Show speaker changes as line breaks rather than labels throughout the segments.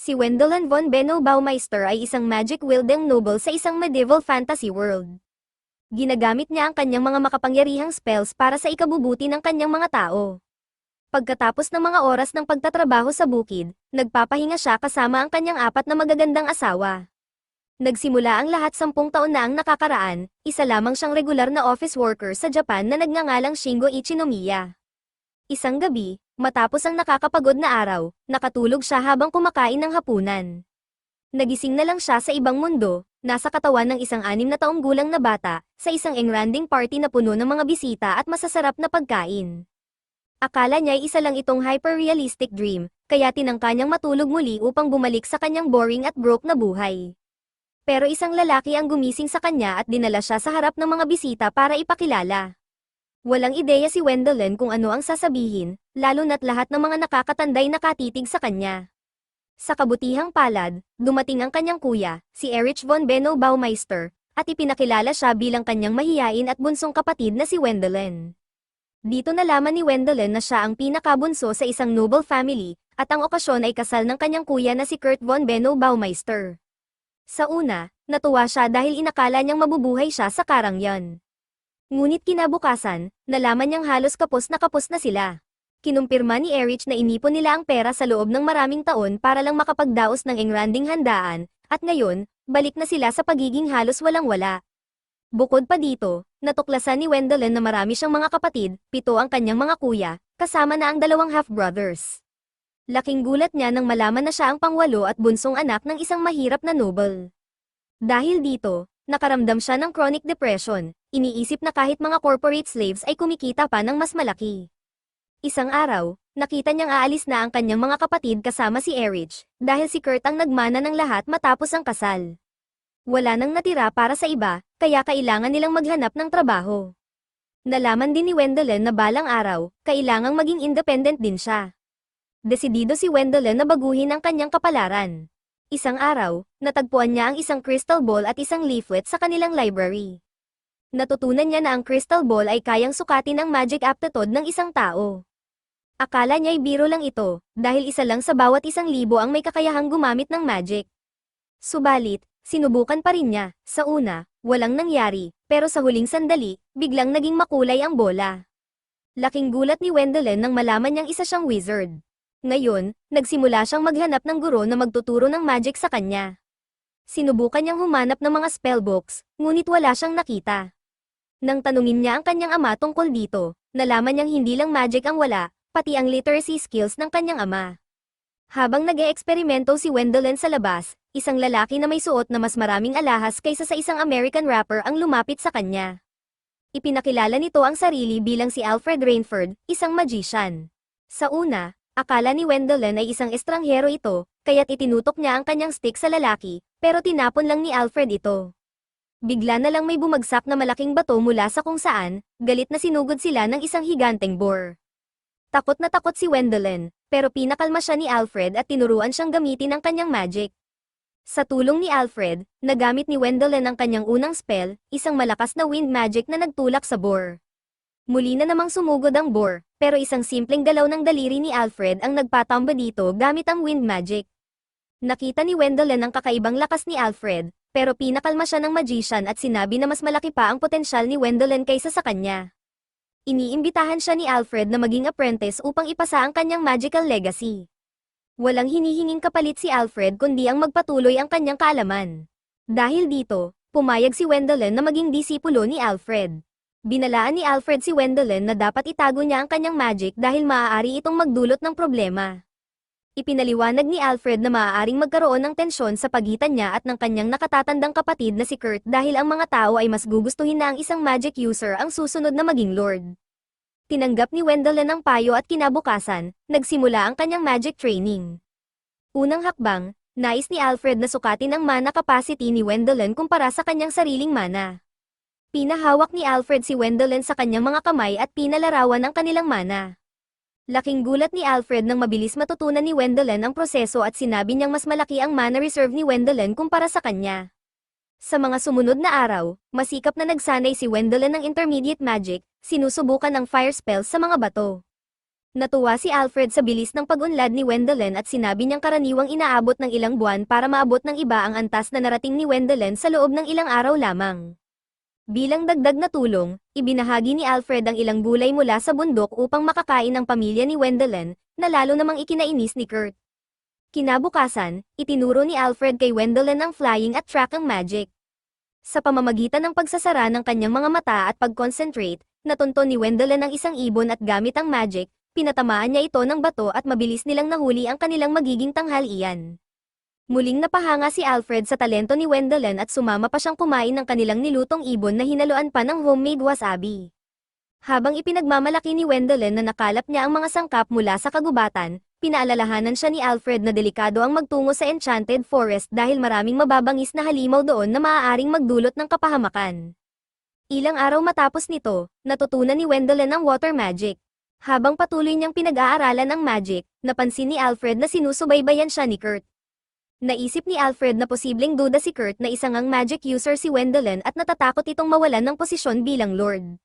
Si Wendelin von Benno Baumeister ay isang magic-wielding noble sa isang medieval fantasy world. Ginagamit niya ang kanyang mga makapangyarihang spells para sa ikabubuti ng kanyang mga tao. Pagkatapos ng mga oras ng pagtatrabaho sa bukid, nagpapahinga siya kasama ang kanyang 4 na magagandang asawa. Nagsimula ang lahat 10 taon na ang nakakaraan, isa lamang siyang regular na office worker sa Japan na nagngangalang Shingo Ichinomiya. Isang gabi, matapos ang nakakapagod na araw, nakatulog siya habang kumakain ng hapunan. Nagising na lang siya sa ibang mundo, nasa katawan ng isang 6 na taong gulang na bata, sa isang engranding party na puno ng mga bisita at masasarap na pagkain. Akala niya ay isa lang itong hyper-realistic dream, kaya tinangka niyang matulog muli upang bumalik sa kanyang boring at broke na buhay. Pero isang lalaki ang gumising sa kanya at dinala siya sa harap ng mga bisita para ipakilala. Walang ideya si Wendelin kung ano ang sasabihin, lalo na't lahat ng mga nakakatanday nakatitig sa kanya. Sa kabutihang palad, dumating ang kanyang kuya, si Erich von Benno Baumeister, at ipinakilala siya bilang kanyang mahiyain at bunsong kapatid na si Wendelin. Dito nalaman ni Wendelin na siya ang pinakabunso sa isang noble family, at ang okasyon ay kasal ng kanyang kuya na si Kurt von Benno Baumeister. Sa una, natuwa siya dahil inakala niyang mabubuhay siya sa karangyan. Ngunit kinabukasan, nalaman niyang halos kapos na sila. Kinumpirma ni Erich na inipon nila ang pera sa loob ng maraming taon para lang makapagdaos ng engranding handaan, at ngayon, balik na sila sa pagiging halos walang-wala. Bukod pa dito, natuklasan ni Wendelin na marami siyang mga kapatid, 7 ang kanyang mga kuya, kasama na ang 2 half-brothers. Laking gulat niya nang malaman na siya ang pang-8 at bunsong anak ng isang mahirap na noble. Dahil dito, nakaramdam siya ng chronic depression, iniisip na kahit mga corporate slaves ay kumikita pa ng mas malaki. Isang araw, nakita niyang aalis na ang kanyang mga kapatid kasama si Erich, dahil si Kurt ang nagmana ng lahat matapos ang kasal. Wala nang natira para sa iba, kaya kailangan nilang maghanap ng trabaho. Nalaman din ni Wendelin na balang araw, kailangang maging independent din siya. Desidido si Wendelin na baguhin ang kanyang kapalaran. Isang araw, natagpuan niya ang isang crystal ball at isang leaflet sa kanilang library. Natutunan niya na ang crystal ball ay kayang sukatin ang magic aptitude ng isang tao. Akala niya ay biro lang ito, dahil isa lang sa bawat 1,000 ang may kakayahang gumamit ng magic. Subalit, sinubukan pa rin niya. Sa una, walang nangyari, pero sa huling sandali, biglang naging makulay ang bola. Laking gulat ni Wendelin nang malaman niyang isa siyang wizard. Ngayon, nagsimula siyang maghanap ng guro na magtuturo ng magic sa kanya. Sinubukan niyang humanap ng mga spellbooks, ngunit wala siyang nakita. Nang tanungin niya ang kanyang ama tungkol dito, nalaman niyang hindi lang magic ang wala, pati ang literacy skills ng kanyang ama. Habang nag-eeksperimento si Wendelin sa labas, isang lalaki na may suot na mas maraming alahas kaysa sa isang American rapper ang lumapit sa kanya. Ipinakilala nito ang sarili bilang si Alfred Rainford, isang magician. Sa una, akala ni Wendelin ay isang estranghero ito, kaya't itinutok niya ang kanyang stick sa lalaki, pero tinapon lang ni Alfred ito. Bigla na lang may bumagsak na malaking bato mula sa kung saan, galit na sinugod sila ng isang higanteng boar. Takot na takot si Wendelin, pero pinakalma siya ni Alfred at tinuruan siyang gamitin ang kanyang magic. Sa tulong ni Alfred, nagamit ni Wendelin ang kanyang unang spell, isang malakas na wind magic na nagtulak sa boar. Muli na namang sumugod ang boar, pero isang simpleng galaw ng daliri ni Alfred ang nagpatamba dito gamit ang wind magic. Nakita ni Wendelin ang kakaibang lakas ni Alfred, pero pinakalma siya ng magician at sinabi na mas malaki pa ang potensyal ni Wendelin kaysa sa kanya. Iniimbitahan siya ni Alfred na maging apprentice upang ipasa ang kanyang magical legacy. Walang hinihinging kapalit si Alfred kundi ang magpatuloy ang kanyang kaalaman. Dahil dito, pumayag si Wendelin na maging disipulo ni Alfred. Binalaan ni Alfred si Wendelin na dapat itago niya ang kanyang magic dahil maaari itong magdulot ng problema. Ipinaliwanag ni Alfred na maaaring magkaroon ng tensyon sa pagitan niya at ng kanyang nakatatandang kapatid na si Kurt dahil ang mga tao ay mas gugustuhin na ang isang magic user ang susunod na maging lord. Tinanggap ni Wendelin ang payo at kinabukasan, nagsimula ang kanyang magic training. Unang hakbang, nais ni Alfred na sukatin ang mana capacity ni Wendelin kumpara sa kanyang sariling mana. Pinahawak ni Alfred si Wendelin sa kanyang mga kamay at pinalarawan ang kanilang mana. Laking gulat ni Alfred nang mabilis matutunan ni Wendelin ang proseso at sinabi niyang mas malaki ang mana reserve ni Wendelin kumpara sa kanya. Sa mga sumunod na araw, masikap na nagsanay si Wendelin ng intermediate magic, sinusubukan ang fire spells sa mga bato. Natuwa si Alfred sa bilis ng pag-unlad ni Wendelin at sinabi niyang karaniwang inaabot ng ilang buwan para maabot ng iba ang antas na narating ni Wendelin sa loob ng ilang araw lamang. Bilang dagdag na tulong, ibinahagi ni Alfred ang ilang gulay mula sa bundok upang makakain ang pamilya ni Wendelin, na lalo namang ikinainis ni Kurt. Kinabukasan, itinuro ni Alfred kay Wendelin ang flying at tracking magic. Sa pamamagitan ng pagsasara ng kanyang mga mata at pag-concentrate, natunto ni Wendelin ang isang ibon at gamit ang magic, pinatamaan niya ito ng bato at mabilis nilang nahuli ang kanilang magiging tanghalian. Muling napahanga si Alfred sa talento ni Wendelin at sumama pa siyang kumain ng kanilang nilutong ibon na hinaluan pa ng homemade wasabi. Habang ipinagmamalaki ni Wendelin na nakalap niya ang mga sangkap mula sa kagubatan, pinaalalahanan siya ni Alfred na delikado ang magtungo sa Enchanted Forest dahil maraming mababangis na halimaw doon na maaaring magdulot ng kapahamakan. Ilang araw matapos nito, natutunan ni Wendelin ang water magic. Habang patuloy niyang pinag-aaralan ang magic, napansin ni Alfred na sinusubaybayan siya ni Kurt. Naisip ni Alfred na posibleng duda si Kurt na isang ang magic user si Wendelin at natatakot itong mawalan ng posisyon bilang Lord.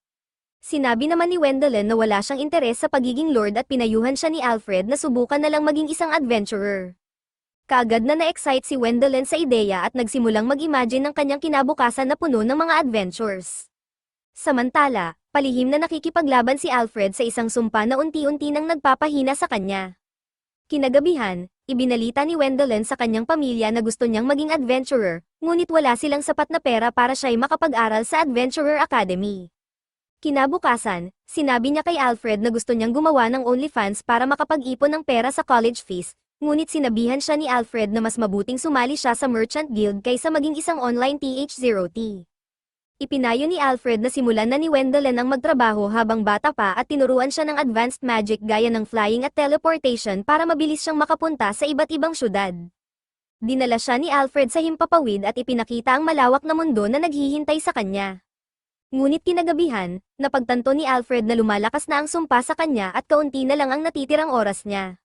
Sinabi naman ni Wendelin na wala siyang interes sa pagiging Lord at pinayuhan siya ni Alfred na subukan na lang maging isang adventurer. Kaagad na na-excite si Wendelin sa ideya at nagsimulang mag-imagine ng kanyang kinabukasan na puno ng mga adventures. Samantala, palihim na nakikipaglaban si Alfred sa isang sumpa na unti-unti nang nagpapahina sa kanya. Kinagabihan, ibinalita ni Wendelin sa kanyang pamilya na gusto niyang maging adventurer, ngunit wala silang sapat na pera para siya'y makapag-aral sa Adventurer Academy. Kinabukasan, sinabi niya kay Alfred na gusto niyang gumawa ng OnlyFans para makapag-ipon ng pera sa college fees, ngunit sinabihan siya ni Alfred na mas mabuting sumali siya sa Merchant Guild kaysa maging isang online TH0T. Ipinayo ni Alfred na simulan na ni Wendelin ang magtrabaho habang bata pa at tinuruan siya ng advanced magic gaya ng flying at teleportation para mabilis siyang makapunta sa iba't ibang syudad. Dinala siya ni Alfred sa himpapawid at ipinakita ang malawak na mundo na naghihintay sa kanya. Ngunit kinagabihan, napagtanto ni Alfred na lumalakas na ang sumpa sa kanya at kaunti na lang ang natitirang oras niya.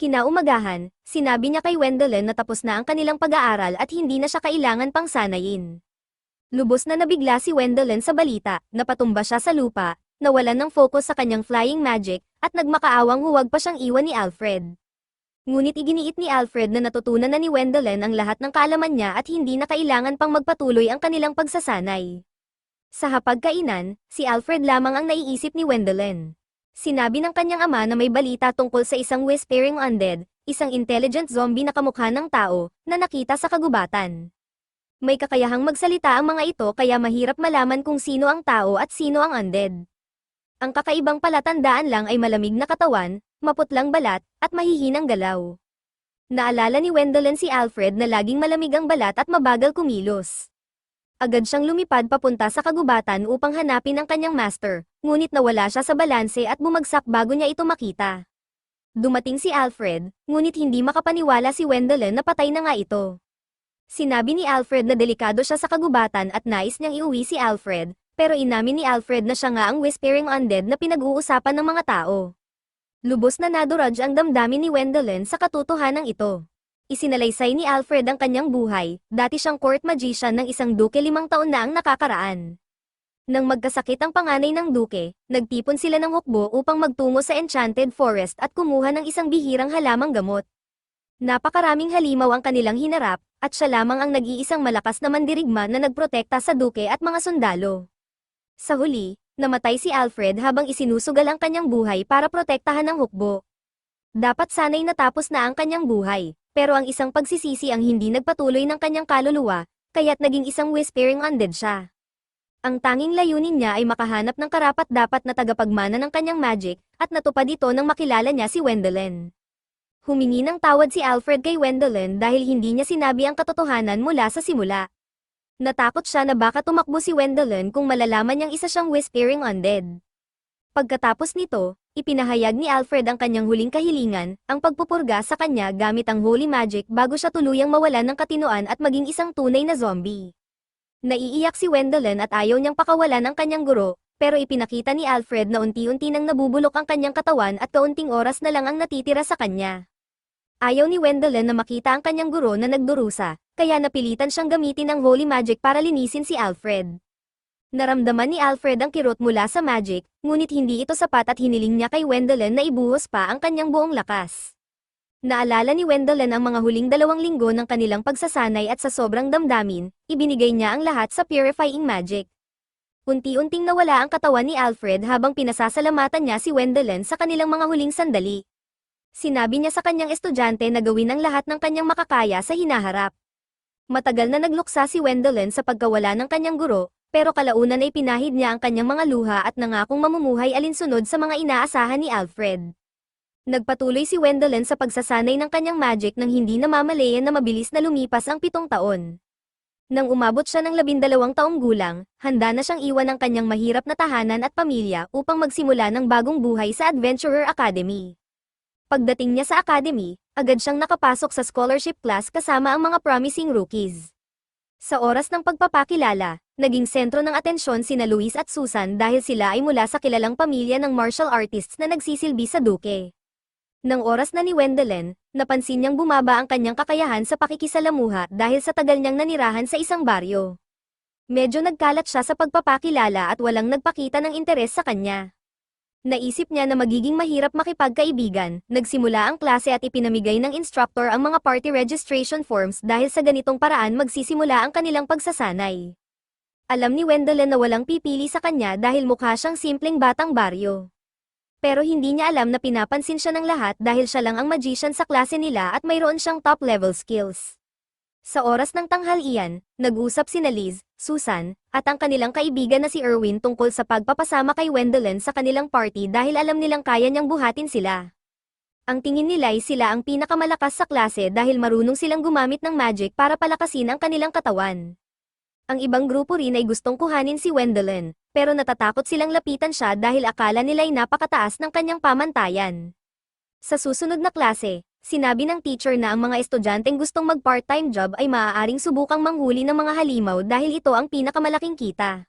Kinaumagahan, sinabi niya kay Wendelin na tapos na ang kanilang pag-aaral at hindi na siya kailangan pang sanayin. Lubos na nabigla si Wendelin sa balita, napatumba siya sa lupa, nawalan ng focus sa kanyang flying magic, at nagmakaawang huwag pa siyang iwan ni Alfred. Ngunit iginiit ni Alfred na natutunan na ni Wendelin ang lahat ng kaalaman niya at hindi na kailangan pang magpatuloy ang kanilang pagsasanay. Sa hapagkainan, si Alfred lamang ang naiisip ni Wendelin. Sinabi ng kanyang ama na may balita tungkol sa isang whispering undead, isang intelligent zombie na kamukha ng tao, na nakita sa kagubatan. May kakayahang magsalita ang mga ito kaya mahirap malaman kung sino ang tao at sino ang undead. Ang kakaibang palatandaan lang ay malamig na katawan, maputlang balat, at mahihinang galaw. Naalala ni Wendelin si Alfred na laging malamig ang balat at mabagal kumilos. Agad siyang lumipad papunta sa kagubatan upang hanapin ang kanyang master, ngunit nawala siya sa balanse at bumagsak bago niya ito makita. Dumating si Alfred, ngunit hindi makapaniwala si Wendelin na patay na nga ito. Sinabi ni Alfred na delikado siya sa kagubatan at nais niyang iuwi si Alfred, pero inamin ni Alfred na siya nga ang whispering undead na pinag-uusapan ng mga tao. Lubos na naduraj ang damdamin ni Wendelin sa katotohanan ito. Isinalaysay ni Alfred ang kanyang buhay, dati siyang court magician ng isang duke 5 taon na ang nakakaraan. Nang magkasakit ang panganay ng duke, nagtipon sila ng hukbo upang magtungo sa Enchanted Forest at kumuha ng isang bihirang halamang gamot. Napakaraming halimaw ang kanilang hinarap, at siya lamang ang nag-iisang malakas na mandirigma na nagprotekta sa duke at mga sundalo. Sa huli, namatay si Alfred habang isinusugal ang kanyang buhay para protektahan ang hukbo. Dapat sana'y natapos na ang kanyang buhay, pero ang isang pagsisisi ang hindi nagpatuloy ng kanyang kaluluwa, kaya't naging isang whispering undead siya. Ang tanging layunin niya ay makahanap ng karapat-dapat na tagapagmana ng kanyang magic, at natupad ito nang makilala niya si Wendelin. Humingi ng tawad si Alfred kay Wendelin dahil hindi niya sinabi ang katotohanan mula sa simula. Natakot siya na baka tumakbo si Wendelin kung malalaman niyang isa siyang whispering undead. Pagkatapos nito, ipinahayag ni Alfred ang kanyang huling kahilingan, ang pagpupurga sa kanya gamit ang holy magic bago siya tuluyang mawalan ng katinoan at maging isang tunay na zombie. Naiiyak si Wendelin at ayaw niyang pakawalan ang kanyang guro, pero ipinakita ni Alfred na unti-unti nang nabubulok ang kanyang katawan at kaunting oras na lang ang natitira sa kanya. Ayaw ni Wendelin na makita ang kanyang guro na nagdurusa, kaya napilitan siyang gamitin ang holy magic para linisin si Alfred. Naramdaman ni Alfred ang kirot mula sa magic, ngunit hindi ito sapat at hiniling niya kay Wendelin na ibuhos pa ang kanyang buong lakas. Naalala ni Wendelin ang mga huling 2 linggo ng kanilang pagsasanay at sa sobrang damdamin, ibinigay niya ang lahat sa purifying magic. Unti-unting nawala ang katawan ni Alfred habang pinasasalamatan niya si Wendelin sa kanilang mga huling sandali. Sinabi niya sa kanyang estudyante na gawin ang lahat ng kanyang makakaya sa hinaharap. Matagal na nagluksa si Wendelin sa pagkawala ng kanyang guro, pero kalaunan ay pinahid niya ang kanyang mga luha at nangakong mamumuhay alinsunod sa mga inaasahan ni Alfred. Nagpatuloy si Wendelin sa pagsasanay ng kanyang magic nang hindi namamalayan na mabilis na lumipas ang 7 taon. Nang umabot siya ng 12 taong gulang, handa na siyang iwan ang kanyang mahirap na tahanan at pamilya upang magsimula ng bagong buhay sa Adventurer Academy. Pagdating niya sa academy, agad siyang nakapasok sa scholarship class kasama ang mga promising rookies. Sa oras ng pagpapakilala, naging sentro ng atensyon sina Luis at Susan dahil sila ay mula sa kilalang pamilya ng martial artists na nagsisilbi sa duke. Nang oras na ni Wendelin, napansin niyang bumaba ang kanyang kakayahan sa pakikisalamuha dahil sa tagal niyang nanirahan sa isang baryo. Medyo nagkalat siya sa pagpapakilala at walang nagpakita ng interes sa kanya. Naisip niya na magiging mahirap makipagkaibigan, nagsimula ang klase at ipinamigay ng instructor ang mga party registration forms dahil sa ganitong paraan magsisimula ang kanilang pagsasanay. Alam ni Wendelin na walang pipili sa kanya dahil mukha siyang simpleng batang baryo. Pero hindi niya alam na pinapansin siya ng lahat dahil siya lang ang magician sa klase nila at mayroon siyang top-level skills. Sa oras ng tanghalian, nag-usap sina Liz, Susan, at ang kanilang kaibigan na si Erwin tungkol sa pagpapasama kay Wendelin sa kanilang party dahil alam nilang kaya niyang buhatin sila. Ang tingin nila ay sila ang pinakamalakas sa klase dahil marunong silang gumamit ng magic para palakasin ang kanilang katawan. Ang ibang grupo rin ay gustong kuhanin si Wendelin, pero natatakot silang lapitan siya dahil akala nila ay napakataas ng kanyang pamantayan. Sa susunod na klase, sinabi ng teacher na ang mga estudyanteng gustong mag-part-time job ay maaaring subukang manghuli ng mga halimaw dahil ito ang pinakamalaking kita.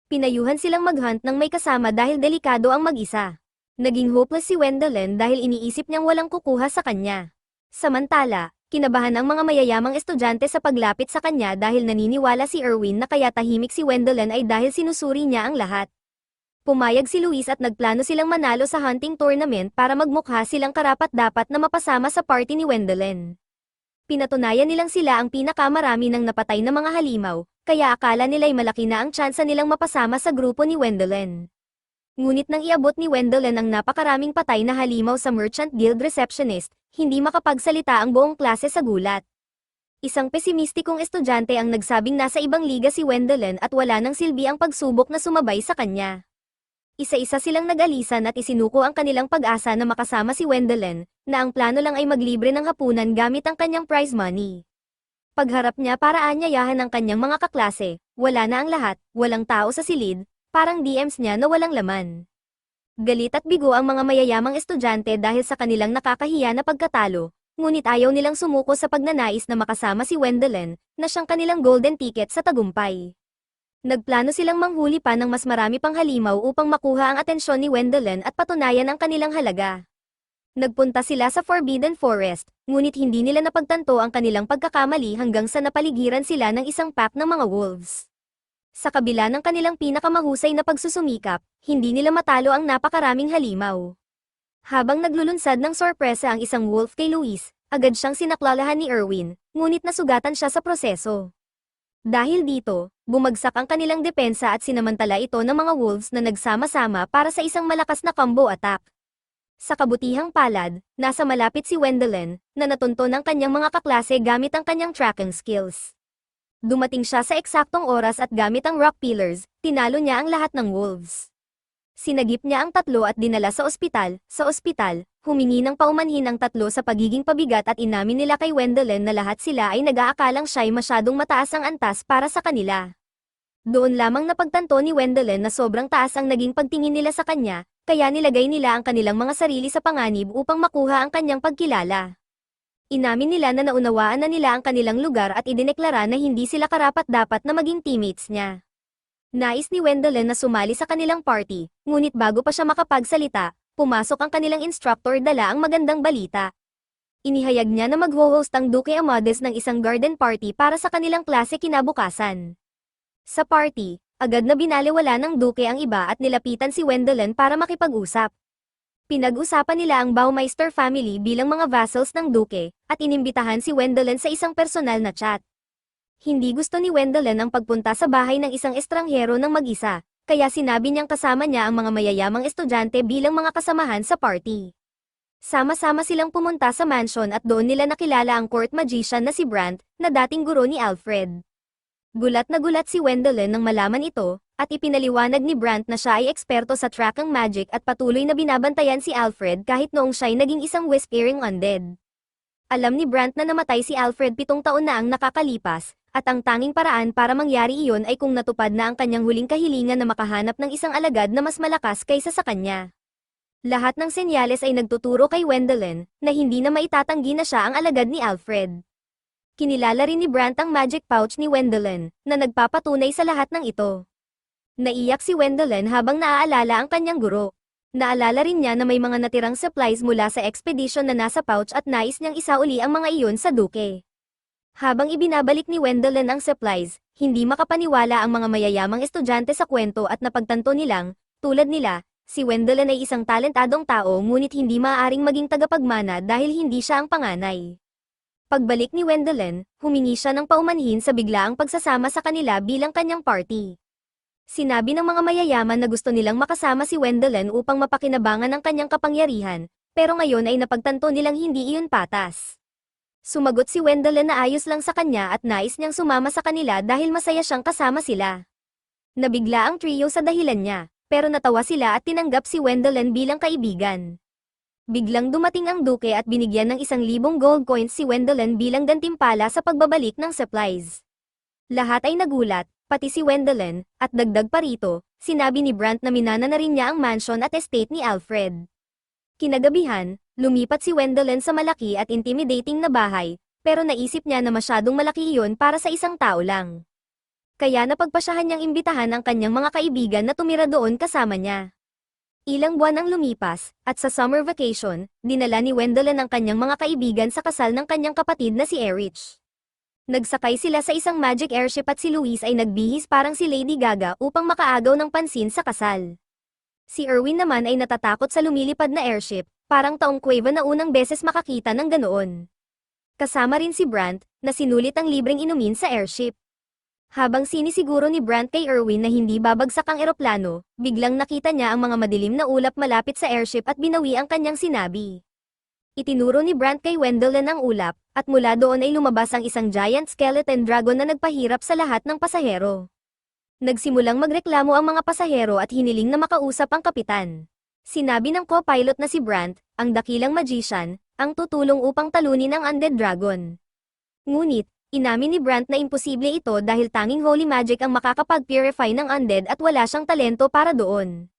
Pinayuhan silang mag-hunt ng may kasama dahil delikado ang mag-isa. Naging hopeless si Wendelin dahil iniisip niyang walang kukuha sa kanya. Samantala, kinabahan ang mga mayayamang estudyante sa paglapit sa kanya dahil naniniwala si Erwin na kaya tahimik si Wendelin ay dahil sinusuri niya ang lahat. Pumayag si Luis at nagplano silang manalo sa hunting tournament para magmukha silang karapat-dapat na mapasama sa party ni Wendelin. Pinatunayan nilang sila ang pinakamarami ng napatay na mga halimaw, kaya akala nila'y malaki na ang tsansa nilang mapasama sa grupo ni Wendelin. Ngunit nang iabot ni Wendelin ang napakaraming patay na halimaw sa Merchant Guild receptionist, hindi makapagsalita ang buong klase sa gulat. Isang pesimistikong estudyante ang nagsabing nasa ibang liga si Wendelin at wala nang silbi ang pagsubok na sumabay sa kanya. Isa-isa silang nag-alisan at isinuko ang kanilang pag-asa na makasama si Wendelin, na ang plano lang ay maglibre ng hapunan gamit ang kanyang prize money. Pagharap niya para aanyayahan ang kanyang mga kaklase, wala na ang lahat, walang tao sa silid, parang DMs niya na walang laman. Galit at bigo ang mga mayayamang estudyante dahil sa kanilang nakakahiya na pagkatalo, ngunit ayaw nilang sumuko sa pagnanais na makasama si Wendelin, na siyang kanilang golden ticket sa tagumpay. Nagplano silang manghuli pa ng mas marami pang halimaw upang makuha ang atensyon ni Wendelin at patunayan ang kanilang halaga. Nagpunta sila sa Forbidden Forest, ngunit hindi nila napagtanto ang kanilang pagkakamali hanggang sa napaligiran sila ng isang pack ng mga wolves. Sa kabila ng kanilang pinakamahusay na pagsusumikap, hindi nila matalo ang napakaraming halimaw. Habang naglulunsad ng sorpresa ang isang wolf kay Luis, agad siyang sinaklalahan ni Erwin, ngunit nasugatan siya sa proseso. Dahil dito, bumagsak ang kanilang depensa at sinamantala ito ng mga wolves na nagsama-sama para sa isang malakas na combo attack. Sa kabutihang palad, nasa malapit si Wendelin, na natunto ng kanyang mga kaklase gamit ang kanyang tracking skills. Dumating siya sa eksaktong oras at gamit ang rock pillars, tinalo niya ang lahat ng wolves. Sinagip niya ang tatlo at dinala sa ospital. Sa ospital, humingi ng paumanhin ang tatlo sa pagiging pabigat at inamin nila kay Wendelin na lahat sila ay nag-aakalang siya'y masyadong mataas ang antas para sa kanila. Doon lamang napagtanto ni Wendelin na sobrang taas ang naging pagtingin nila sa kanya, kaya nilagay nila ang kanilang mga sarili sa panganib upang makuha ang kanyang pagkilala. Inamin nila na naunawaan na nila ang kanilang lugar at idineklara na hindi sila karapat-dapat na maging teammates niya. Nais ni Wendelin na sumali sa kanilang party, ngunit bago pa siya makapagsalita, pumasok ang kanilang instructor dala ang magandang balita. Inihayag niya na mag-host ang Duque Amades ng isang garden party para sa kanilang klase kinabukasan. Sa party, Agad na binaliwala ng Duke ang iba at nilapitan si Wendelin para makipag-usap. Pinag-usapan nila ang Baumeister family bilang mga vassals ng Duke, at inimbitahan si Wendelin sa isang personal na chat. Hindi gusto ni Wendelin ang pagpunta sa bahay ng isang estranghero ng mag-isa, kaya sinabi niyang kasama niya ang mga mayayamang estudyante bilang mga kasamahan sa party. Sama-sama silang pumunta sa mansion at doon nila nakilala ang court magician na si Brandt, na dating guro ni Alfred. Gulat na gulat si Wendelin nang malaman ito, at ipinaliwanag ni Brandt na siya ay eksperto sa trakang magic at patuloy na binabantayan si Alfred kahit noong siya'y naging isang whispering undead. Alam ni Brandt na namatay si Alfred 7 taon na ang nakakalipas, at ang tanging paraan para mangyari iyon ay kung natupad na ang kanyang huling kahilingan na makahanap ng isang alagad na mas malakas kaysa sa kanya. Lahat ng senyales ay nagtuturo kay Wendelin, na hindi na maitatanggi na siya ang alagad ni Alfred. Kinilala rin ni Brandt ang magic pouch ni Wendelin, na nagpapatunay sa lahat ng ito. Naiyak si Wendelin habang naaalala ang kanyang guro. Naalala rin niya na may mga natirang supplies mula sa expedition na nasa pouch at nais niyang isauli ang mga iyon sa Duke. Habang ibinabalik ni Wendelin ang supplies, hindi makapaniwala ang mga mayayamang estudyante sa kwento at napagtanto nilang, tulad nila, si Wendelin ay isang talentadong tao ngunit hindi maaaring maging tagapagmana dahil hindi siya ang panganay. Pagbalik ni Wendelin, humingi siya ng paumanhin sa biglaang pagsasama sa kanila bilang kanyang party. Sinabi ng mga mayayaman na gusto nilang makasama si Wendelin upang mapakinabangan ang kanyang kapangyarihan, pero ngayon ay napagtanto nilang hindi iyon patas. Sumagot si Wendelin na ayos lang sa kanya at nais niyang sumama sa kanila dahil masaya siyang kasama sila. Nabigla ang trio sa dahilan niya, pero natawa sila at tinanggap si Wendelin bilang kaibigan. Biglang dumating ang Duke at binigyan ng 1,000 gold coins si Wendelin bilang gantimpala sa pagbabalik ng supplies. Lahat ay nagulat, pati si Wendelin, at dagdag pa rito, sinabi ni Brandt na minana na rin niya ang mansion at estate ni Alfred. Kinagabihan, lumipat si Wendelin sa malaki at intimidating na bahay, pero naisip niya na masyadong malaki iyon para sa isang tao lang. Kaya napagpasyahan niyang imbitahan ang kanyang mga kaibigan na tumira doon kasama niya. Ilang buwan ang lumipas, at sa summer vacation, dinala ni Wendelin ang kanyang mga kaibigan sa kasal ng kanyang kapatid na si Erich. Nagsakay sila sa isang magic airship at si Louise ay nagbihis parang si Lady Gaga upang makaagaw ng pansin sa kasal. Si Erwin naman ay natatakot sa lumilipad na airship, parang taong Cueva na unang beses makakita ng ganoon. Kasama rin si Brandt, na sinulit ang libreng inumin sa airship. Habang sinisiguro ni Brandt kay Erwin na hindi babagsak ang eroplano, biglang nakita niya ang mga madilim na ulap malapit sa airship at binawi ang kanyang sinabi. Itinuro ni Brandt kay Wendelin ang ulap, at mula doon ay lumabas ang isang giant skeleton dragon na nagpahirap sa lahat ng pasahero. Nagsimulang magreklamo ang mga pasahero at hiniling na makausap ang kapitan. Sinabi ng co-pilot na si Brandt, ang dakilang magician, ang tutulong upang talunin ang undead dragon. Ngunit, inamin ni Brandt na imposible ito dahil tanging holy magic ang makakapag-purify ng undead at wala siyang talento para doon.